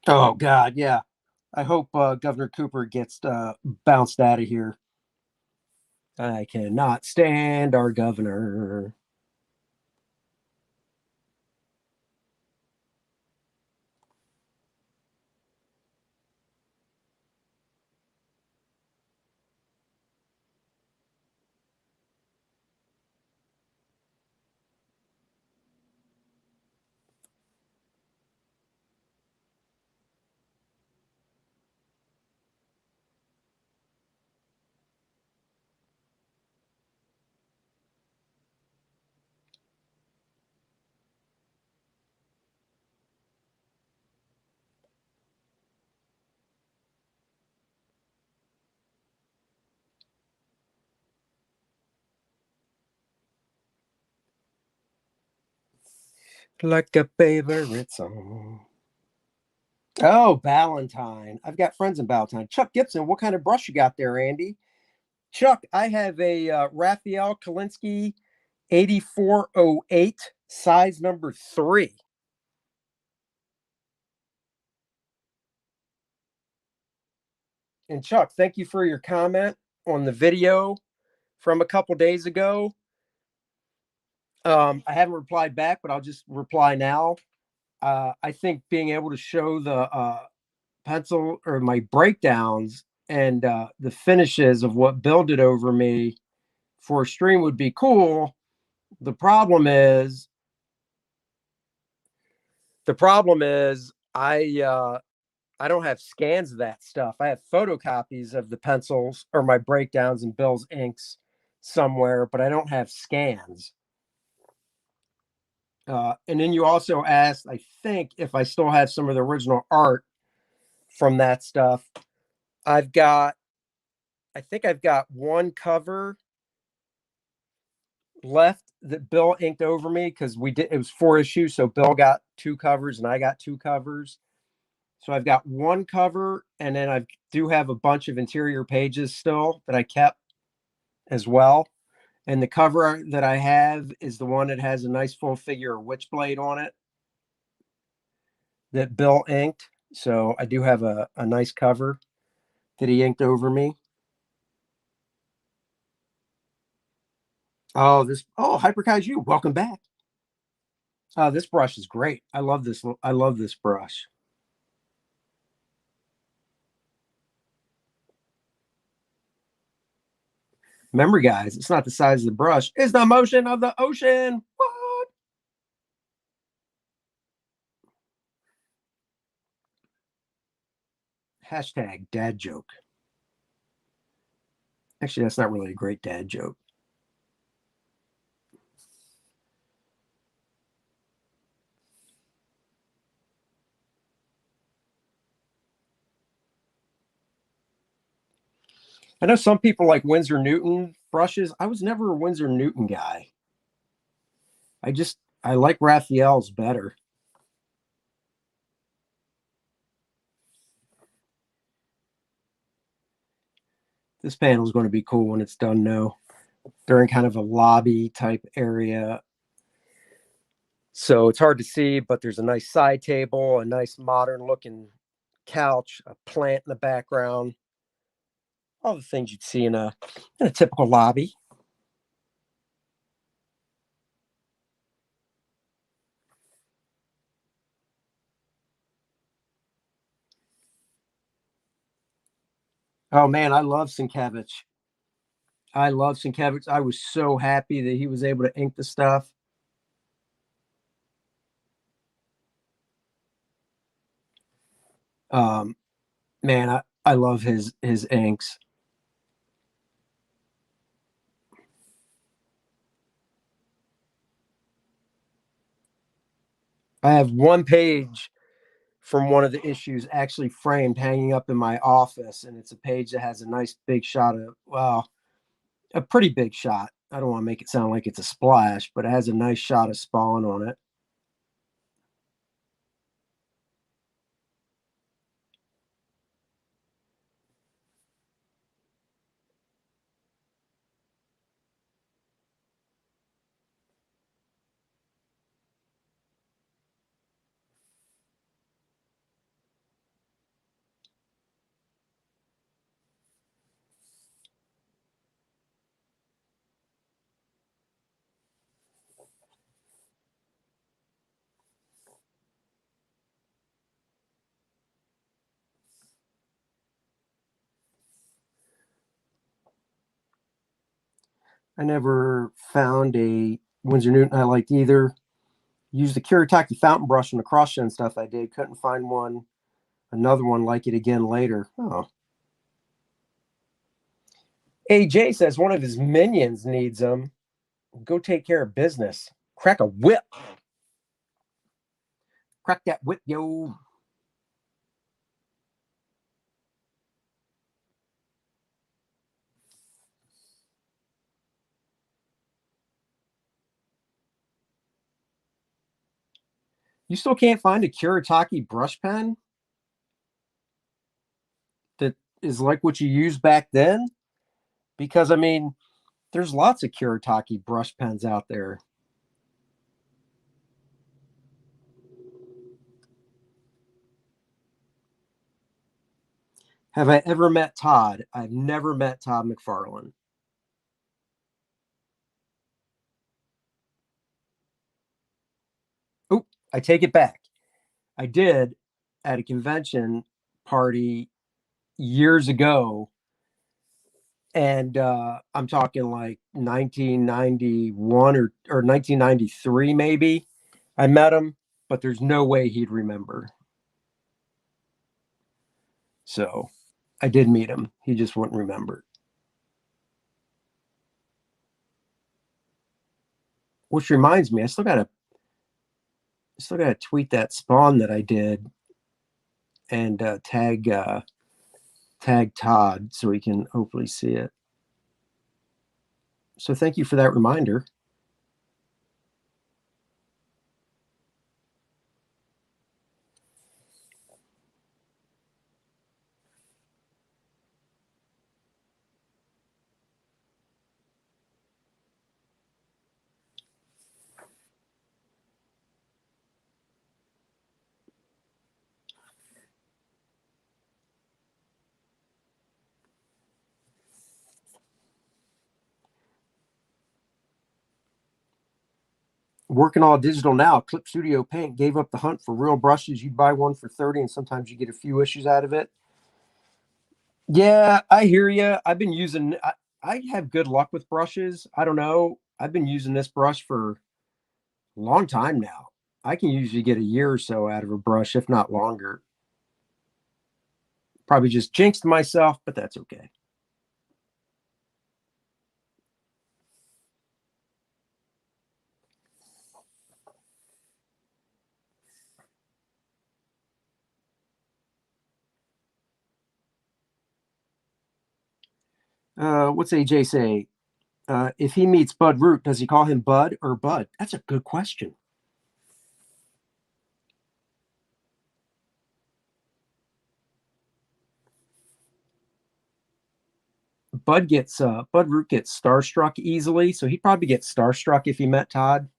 Oh God, yeah. I hope Governor Cooper gets bounced out of here. I cannot stand our governor. Like a favorite song. Oh, Ballantine. I've got friends in Ballantine. Chuck Gibson, what kind of brush you got there, Andy? Chuck, I have a Raphael Kalinsky 8408, size number 3. And Chuck, thank you for your comment on the video from a couple days ago. I haven't replied back, but I'll just reply now. I think being able to show the pencil or my breakdowns and the finishes of what Bill did over me for a stream would be cool. The problem is, I don't have scans of that stuff. I have photocopies of the pencils or my breakdowns and Bill's inks somewhere, but I don't have scans. And then you also asked, I think, if I still have some of the original art from that stuff. I've got, I think I've got one cover left that Bill inked over me because it was 4 issues. So Bill got 2 covers and I got 2 covers. So I've got one cover, and then I do have a bunch of interior pages still that I kept as well. And the cover that I have is the one that has a nice full figure of Witchblade on it that Bill inked. So I do have a nice cover that he inked over me. Oh, Hyper Kaiju, welcome back. This brush is great. I love this. I love this brush. Remember, guys, it's not the size of the brush; it's the motion of the ocean. What? Hashtag dad joke. Actually, that's not really a great dad joke. I know some people like Winsor Newton brushes. I was never a Winsor Newton guy. I like Raphael's better. This panel is going to be cool when it's done. No, they're in kind of a lobby type area, so it's hard to see. But there's a nice side table, a nice modern looking couch, a plant in the background. All the things you'd see in a typical lobby. Oh man, I love Sienkiewicz. I love Sienkiewicz. I was so happy that he was able to ink the stuff. Um, man, I love his inks. I have one page from one of the issues actually framed hanging up in my office, and it's a page that has a nice big shot of, well, a pretty big shot. I don't want to make it sound like it's a splash, but it has a nice shot of Spawn on it. I never found a Winsor Newton I liked either. Used the Kuretake fountain brush on the cross gen stuff I did. Couldn't find another one like it again later. Oh. AJ says one of his minions needs him. Go take care of business. Crack a whip. Crack that whip, yo. You still can't find a Kuretake brush pen that is like what you used back then? Because, I mean, there's lots of Kuretake brush pens out there. Have I ever met Todd? I've never met Todd McFarlane. Oh, I take it back. I did at a convention party years ago, and I'm talking like 1991 or 1993 maybe. I met him, but there's no way he'd remember. So I did meet him. He just wouldn't remember. Which reminds me, I still gotta tweet that spawn that I did and tag Todd so he can hopefully see it. So thank you for that reminder. Working all digital now. Clip Studio Paint gave up the hunt for real brushes. You'd buy one for 30 and sometimes you get a few issues out of it. Yeah, I hear you. I've been using, I have good luck with brushes. I don't know. I've been using this brush for a long time now. I can usually get a year or so out of a brush, if not longer. Probably just jinxed myself, but that's okay. What's AJ say? If he meets Bud Root, does he call him Bud or Bud? That's a good question. Bud Root gets starstruck easily, so he'd probably get starstruck if he met Todd.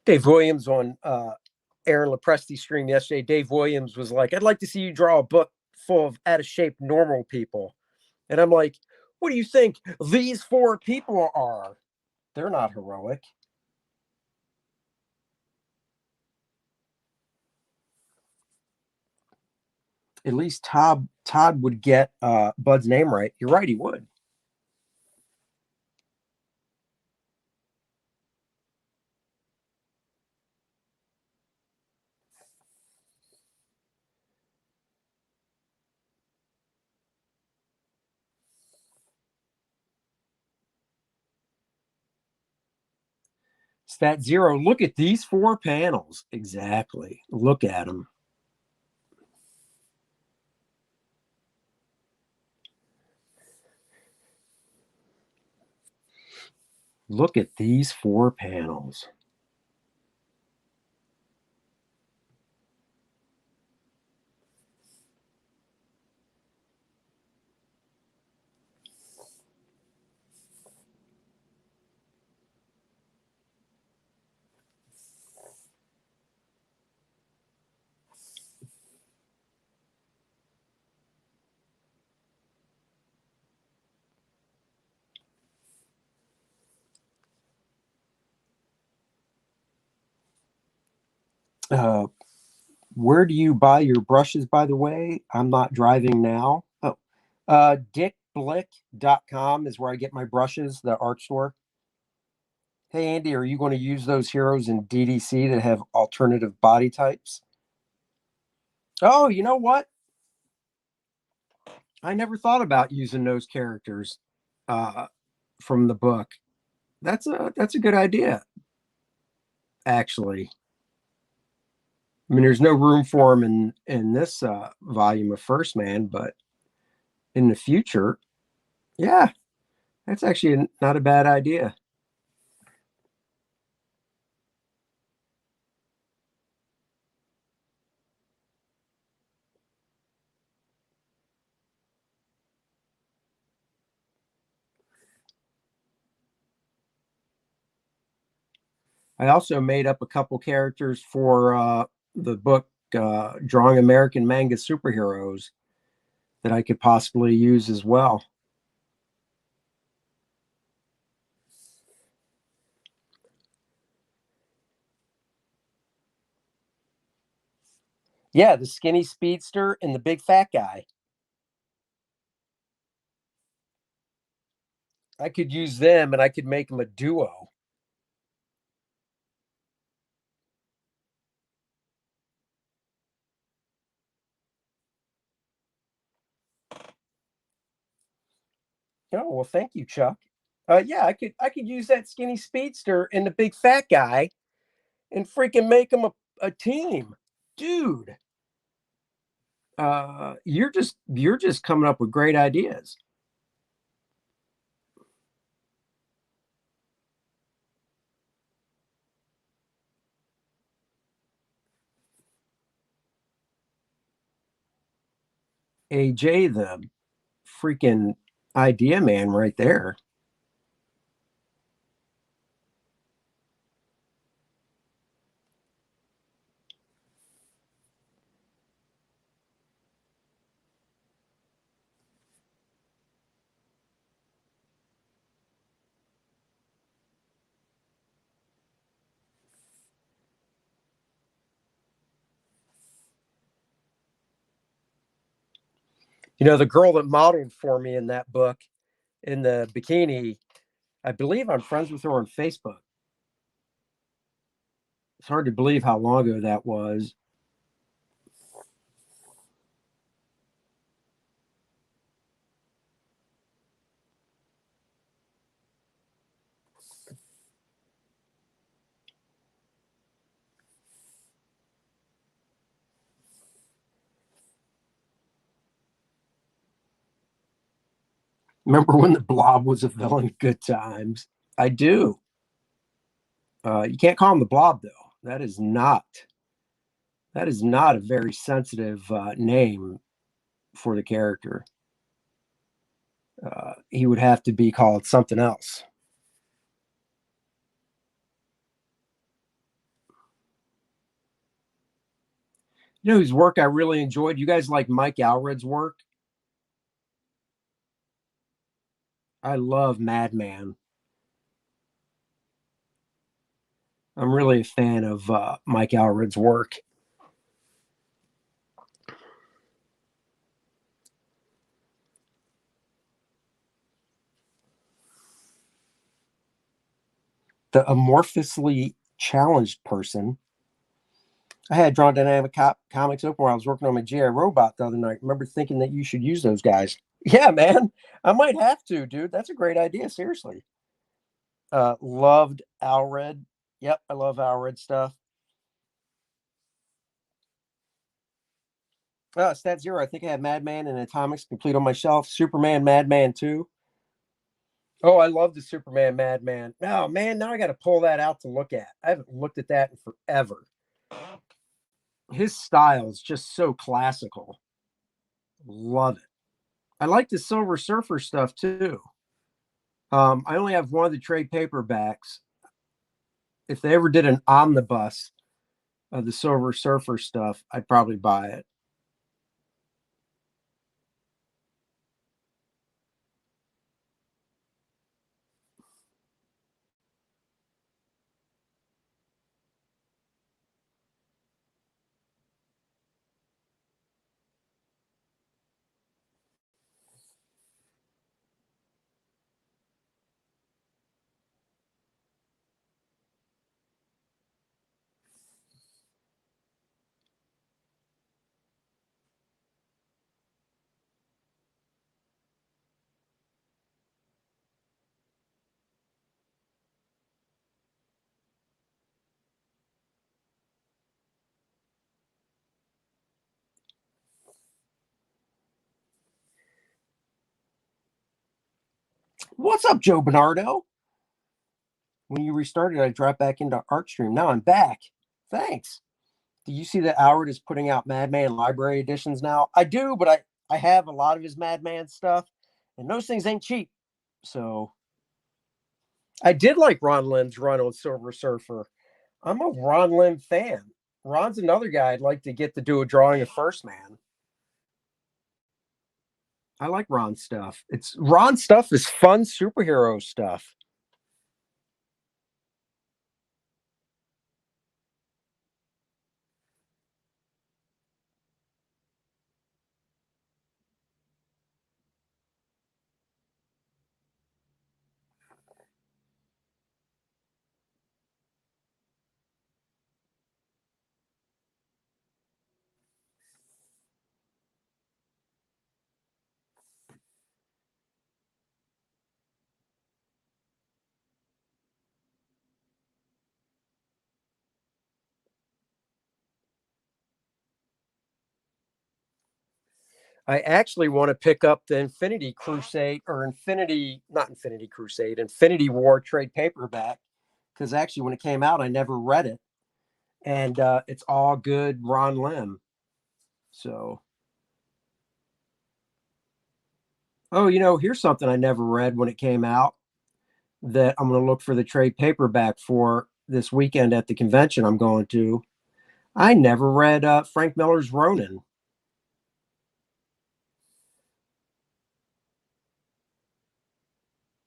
Dave Williams on Aaron Lepresti's stream yesterday. Dave Williams was like, "I'd like to see you draw a book full of out of shape normal people," and I'm like, "What do you think these four people are? They're not heroic." At least Todd would get Bud's name right. You're right, he would. Stat zero. Look at these four panels. Exactly. Look at them. Look at these four panels. Where do you buy your brushes, by the way? I'm not driving now. Oh, dickblick.com is where I get my brushes, the art store. Hey, Andy, are you going to use those heroes in DDC that have alternative body types? Oh, you know what? I never thought about using those characters uh, from the book. That's a good idea, actually. I mean, there's no room for them in this volume of 1stMAN, but in the future, yeah, that's actually not a bad idea. I also made up a couple characters for the book Drawing American Manga Superheroes that I could possibly use as well. Yeah, the skinny speedster and the big fat guy. I could use them and I could make them a duo. Oh, well, thank you, Chuck. Yeah, I could use that skinny speedster and the big fat guy and freaking make them a team. Dude, you're just coming up with great ideas. AJ, the freaking idea man right there. You know, the girl that modeled for me in that book in the bikini, I believe I'm friends with her on Facebook. It's hard to believe how long ago that was. Remember when the Blob was a villain? Good times. I do. You can't call him the Blob though. That is not a very sensitive name for the character. He would have to be called something else. You know whose work I really enjoyed? You guys like Mike Allred's work? I love Madman. I'm really a fan of Mike Allred's work. The amorphously challenged person. I had Drawn Dynamic Comics open while I was working on my GI Robot the other night. Remember thinking that you should use those guys. Yeah, man. I might have to, dude. That's a great idea. Seriously. Loved Allred. Yep, I love Allred stuff. Stat Zero. I think I have Madman and Atomics complete on my shelf. Superman, Madman 2. Oh, I love the Superman, Madman. No, man, now I got to pull that out to look at. I haven't looked at that in forever. His style is just so classical. Love it. I like the Silver Surfer stuff too. I only have one of the trade paperbacks. If they ever did an omnibus of the Silver Surfer stuff, I'd probably buy it. What's up, Joe Bernardo? When you restarted, I dropped back into ArtStream. Now I'm back. Thanks. Do you see that Howard is putting out Madman library editions now? I do, but I have a lot of his Madman stuff, and those things ain't cheap. So I did like Ron Lim's run on Silver Surfer. I'm a Ron Lim fan. Ron's another guy I'd like to get to do a drawing of 1stMAN. I like Ron's stuff. It's Ron's stuff is fun superhero stuff. I actually want to pick up the Infinity Crusade or not Infinity Crusade, Infinity War trade paperback. Because actually, when it came out, I never read it. And it's all good Ron Lim. So Oh, here's something I never read when it came out that I'm going to look for the trade paperback for this weekend at the convention I'm going to. I never read Frank Miller's Ronin.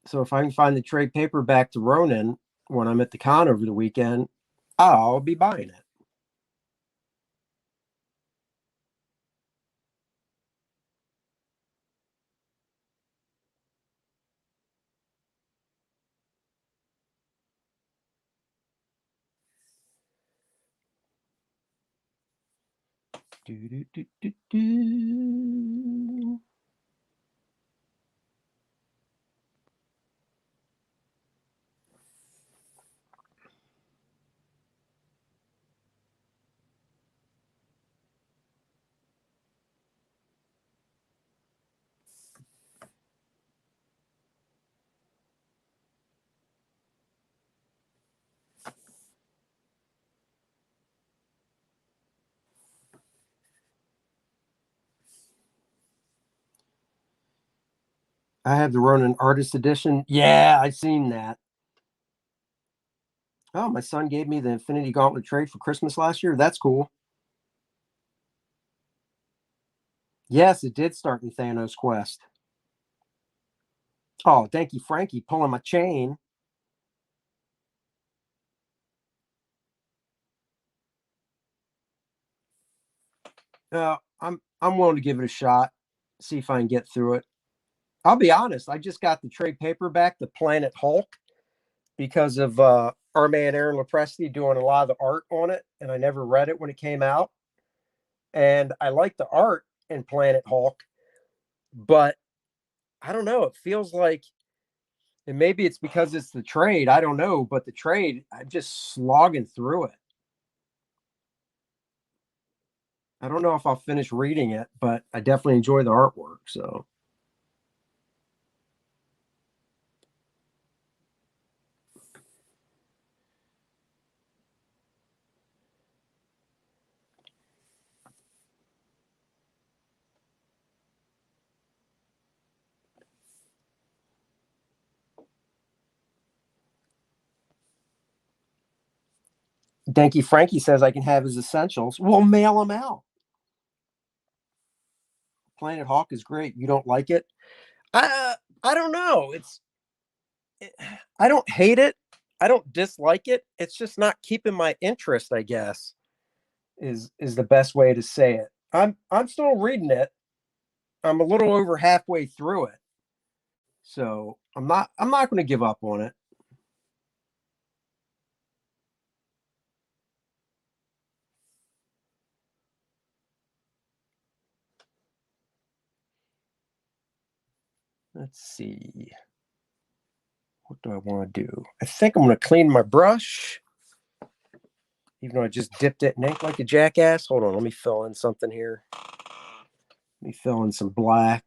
So if I can find the trade paperback to Ronin when I'm at the con over the weekend, I'll be buying it. Do, do, do, do, do. I have the Ronin Artist Edition. Yeah, I've seen that. Oh, my son gave me the Infinity Gauntlet trade for Christmas last year. That's cool. Yes, it did start in Thanos Quest. Oh, thank you, Frankie, pulling my chain. I'm willing to give it a shot. See if I can get through it. I'll be honest. I just got the trade paperback, The Planet Hulk, because of our man Aaron Lopresti doing a lot of the art on it, and I never read it when it came out. And I like the art in Planet Hulk, but I don't know. It feels like, and maybe it's because it's the trade. I don't know, but the trade, I'm just slogging through it. I don't know if I'll finish reading it, but I definitely enjoy the artwork. So Danky Frankie says I can have his essentials. We'll mail them out. Planet Hawk is great. You don't like it? I don't know. I don't hate it. I don't dislike it. It's just not keeping my interest, I guess, is the best way to say it. I'm still reading it. I'm a little over halfway through it. So I'm not going to give up on it. Let's see. What do I want to do? I think I'm going to clean my brush, even though I just dipped it in ink like a jackass. Hold on, let me fill in something here. Let me fill in some black.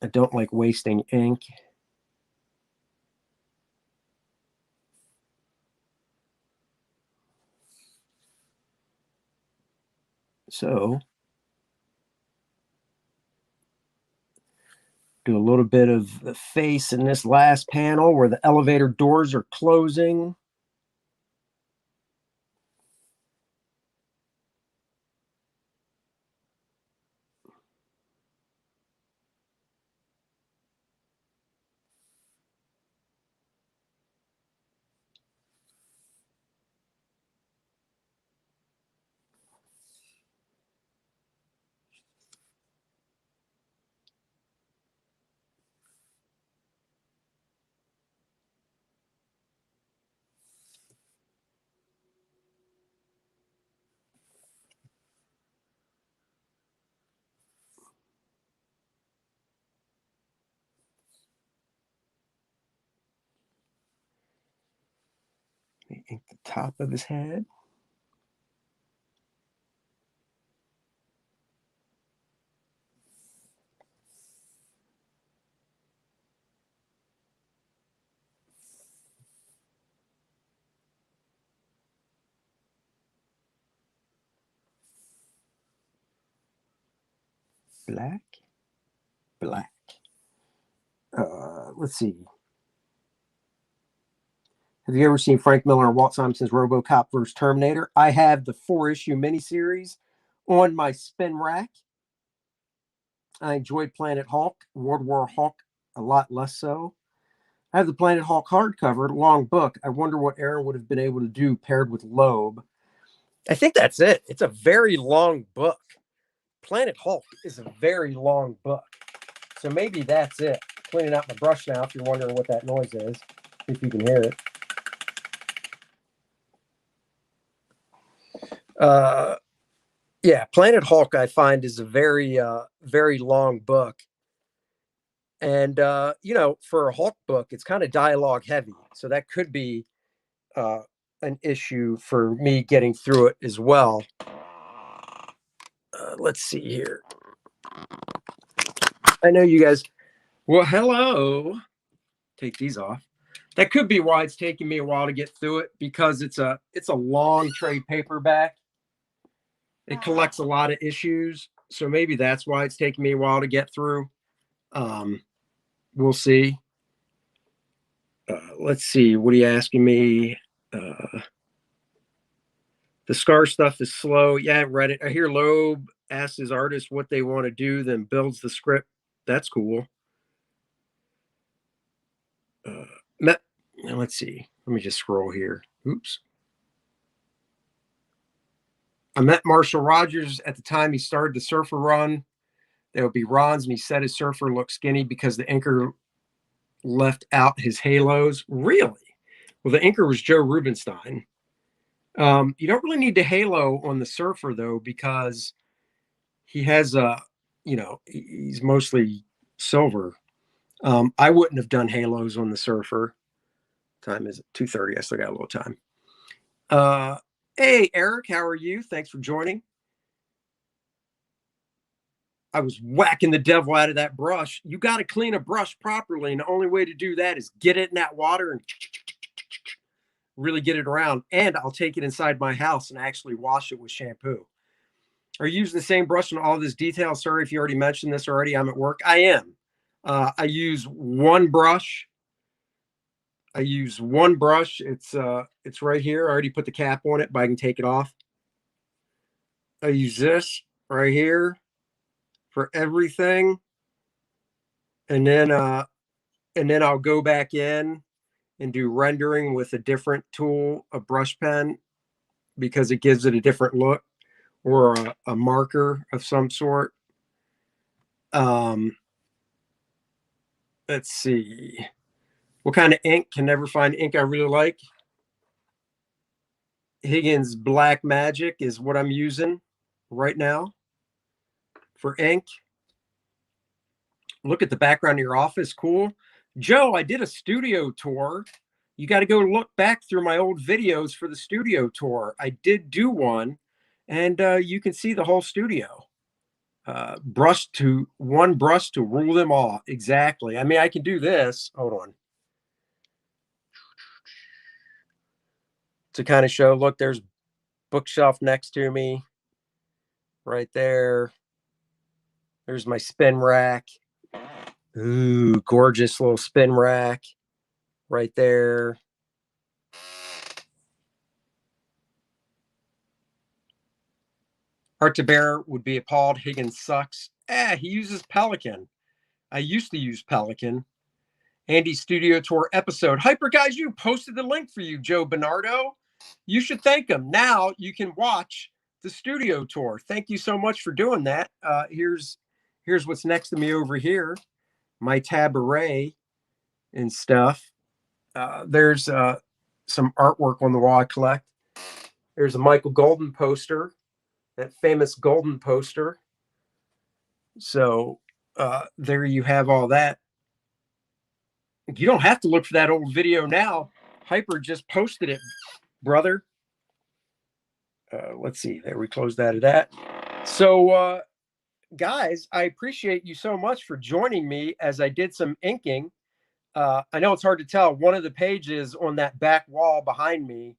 I don't like wasting ink. So do a little bit of the face in this last panel where the elevator doors are closing. Ink the top of his head. Black. black. Let's see. Have you ever seen Frank Miller and Walt Simonson's RoboCop vs. Terminator? I have the 4-issue miniseries on my spin rack. I enjoyed Planet Hulk, World War Hulk a lot less so. I have the Planet Hulk hardcover, long book. I wonder what Aaron would have been able to do paired with Loeb. I think that's it. It's a very long book. Planet Hulk is a very long book. So maybe that's it. Cleaning out my brush now if you're wondering what that noise is, if you can hear it. Yeah, Planet Hulk I find is a very, very long book. And, for a Hulk book, it's kind of dialogue heavy. So that could be an issue for me getting through it as well. Let's see here. I know you guys. Well, hello. Take these off. That could be why it's taking me a while to get through it, because it's a long trade paperback. It collects a lot of issues, so maybe that's why it's taking me a while to get through. We'll see. Let's see. What are you asking me? The Scar stuff is slow. Yeah, I haven't read it. I hear Loeb asks his artist what they want to do, then builds the script. That's cool. Let's see. Let me just scroll here. Oops. I met Marshall Rogers at the time he started the Surfer run. There would be Ron's, and he said his Surfer looked skinny because the inker left out his halos. Really? Well, the inker was Joe Rubinstein. You don't really need the halo on the Surfer, though, because he has he's mostly silver. I wouldn't have done halos on the Surfer. Time is 2:30. I still got a little time. Hey, Eric, how are you? Thanks for joining. I was whacking the devil out of that brush. You got to clean a brush properly, and the only way to do that is get it in that water and really get it around. And I'll take it inside my house and actually wash it with shampoo. Are you using the same brush on all this detail? Sorry if you already mentioned this already. I'm at work. I am. I use one brush. It's right here. I already put the cap on it, but I can take it off. I use this right here for everything. And then I'll go back in and do rendering with a different tool, a brush pen, because it gives it a different look, or a marker of some sort. Let's see. What kind of ink? Can never find ink I really like. Higgins Black Magic is what I'm using right now for ink. Look at the background of your office. Cool. Joe, I did a studio tour. You got to go look back through my old videos for the studio tour. I did do one, and you can see the whole studio. One brush to rule them all. Exactly. I mean, I can do this. Hold on. To kind of show, look, there's bookshelf next to me right there. There's my spin rack. Ooh, gorgeous little spin rack right there. Art to Bear would be appalled. Higgins sucks. He uses Pelican. I used to use Pelican. Andy's studio tour episode. Hyper Guys, you posted the link for you, Joe Bernardo. You should thank him. Now you can watch the studio tour. Thank you so much for doing that. Here's what's next to me over here. My tabaret and stuff. There's some artwork on the wall I collect. There's a Michael Golden poster, that famous Golden poster. So there you have all that. You don't have to look for that old video now. Hyper just posted it, brother. Let's see. There, we closed out of that. So, guys, I appreciate you so much for joining me as I did some inking. I know it's hard to tell. One of the pages on that back wall behind me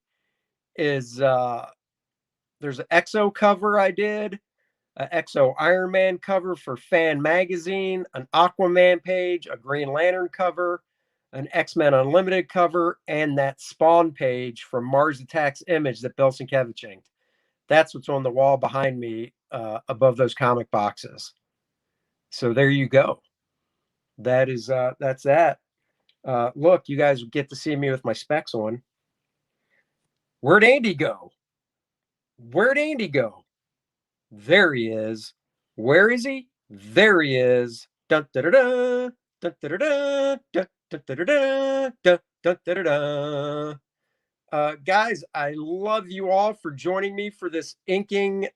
is there's an EXO cover I did. an XO Iron Man cover for Fan Magazine, an Aquaman page, a Green Lantern cover, an X-Men Unlimited cover, and that Spawn page from Mars Attacks Image that Bill Sienkiewicz inked. That's what's on the wall behind me above those comic boxes. So there you go. That's that. Look, you guys get to see me with my specs on. Where'd Andy go? Where'd Andy go? There he is. Where is he? There he is. Dun, da, da, da, dun, da, da, da, dun, dun, da, da, da, dun, dun, da, da, da. Guys, I love you all for joining me for this inking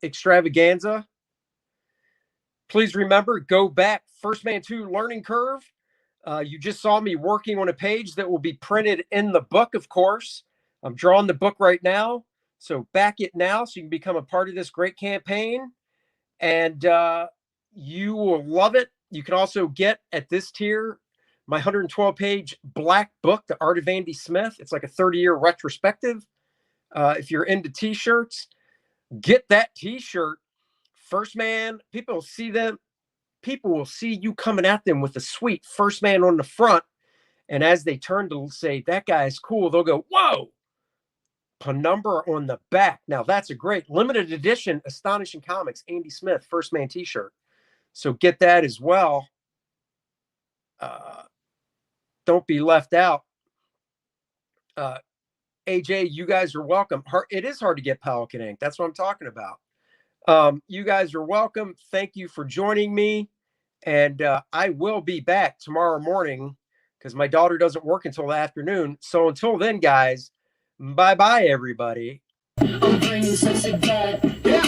extravaganza. Please remember, go back. 1stMAN 2 learning curve. You just saw me working on a page that will be printed in the book, of course. I'm drawing the book right now. So back it now so you can become a part of this great campaign. And you will love it. You can also get at this tier my 112-page black book, The Art of Andy Smith. It's like a 30-year retrospective. If you're into T-shirts, get that T-shirt. 1stMAN, people will see them. People will see you coming at them with a sweet 1stMAN on the front. And as they turn to say, that guy is cool, they'll go, whoa, Penumbra on the back. Now, that's a great limited edition Astonishing Comics Andy Smith 1stMAN T-shirt. So get that as well. Don't be left out. AJ, you guys are welcome. It is hard to get Pelican ink. That's what I'm talking about. You guys are welcome. Thank you for joining me. And I will be back tomorrow morning because my daughter doesn't work until the afternoon. So until then, guys, bye-bye, everybody. I'm bringing sexy back. Yeah.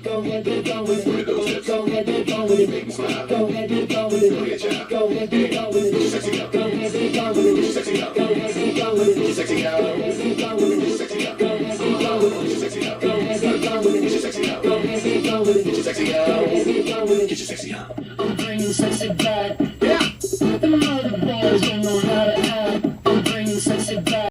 Go ahead, go with it. Go ahead, go with it. Go ahead, go with it. Go ahead, go with it.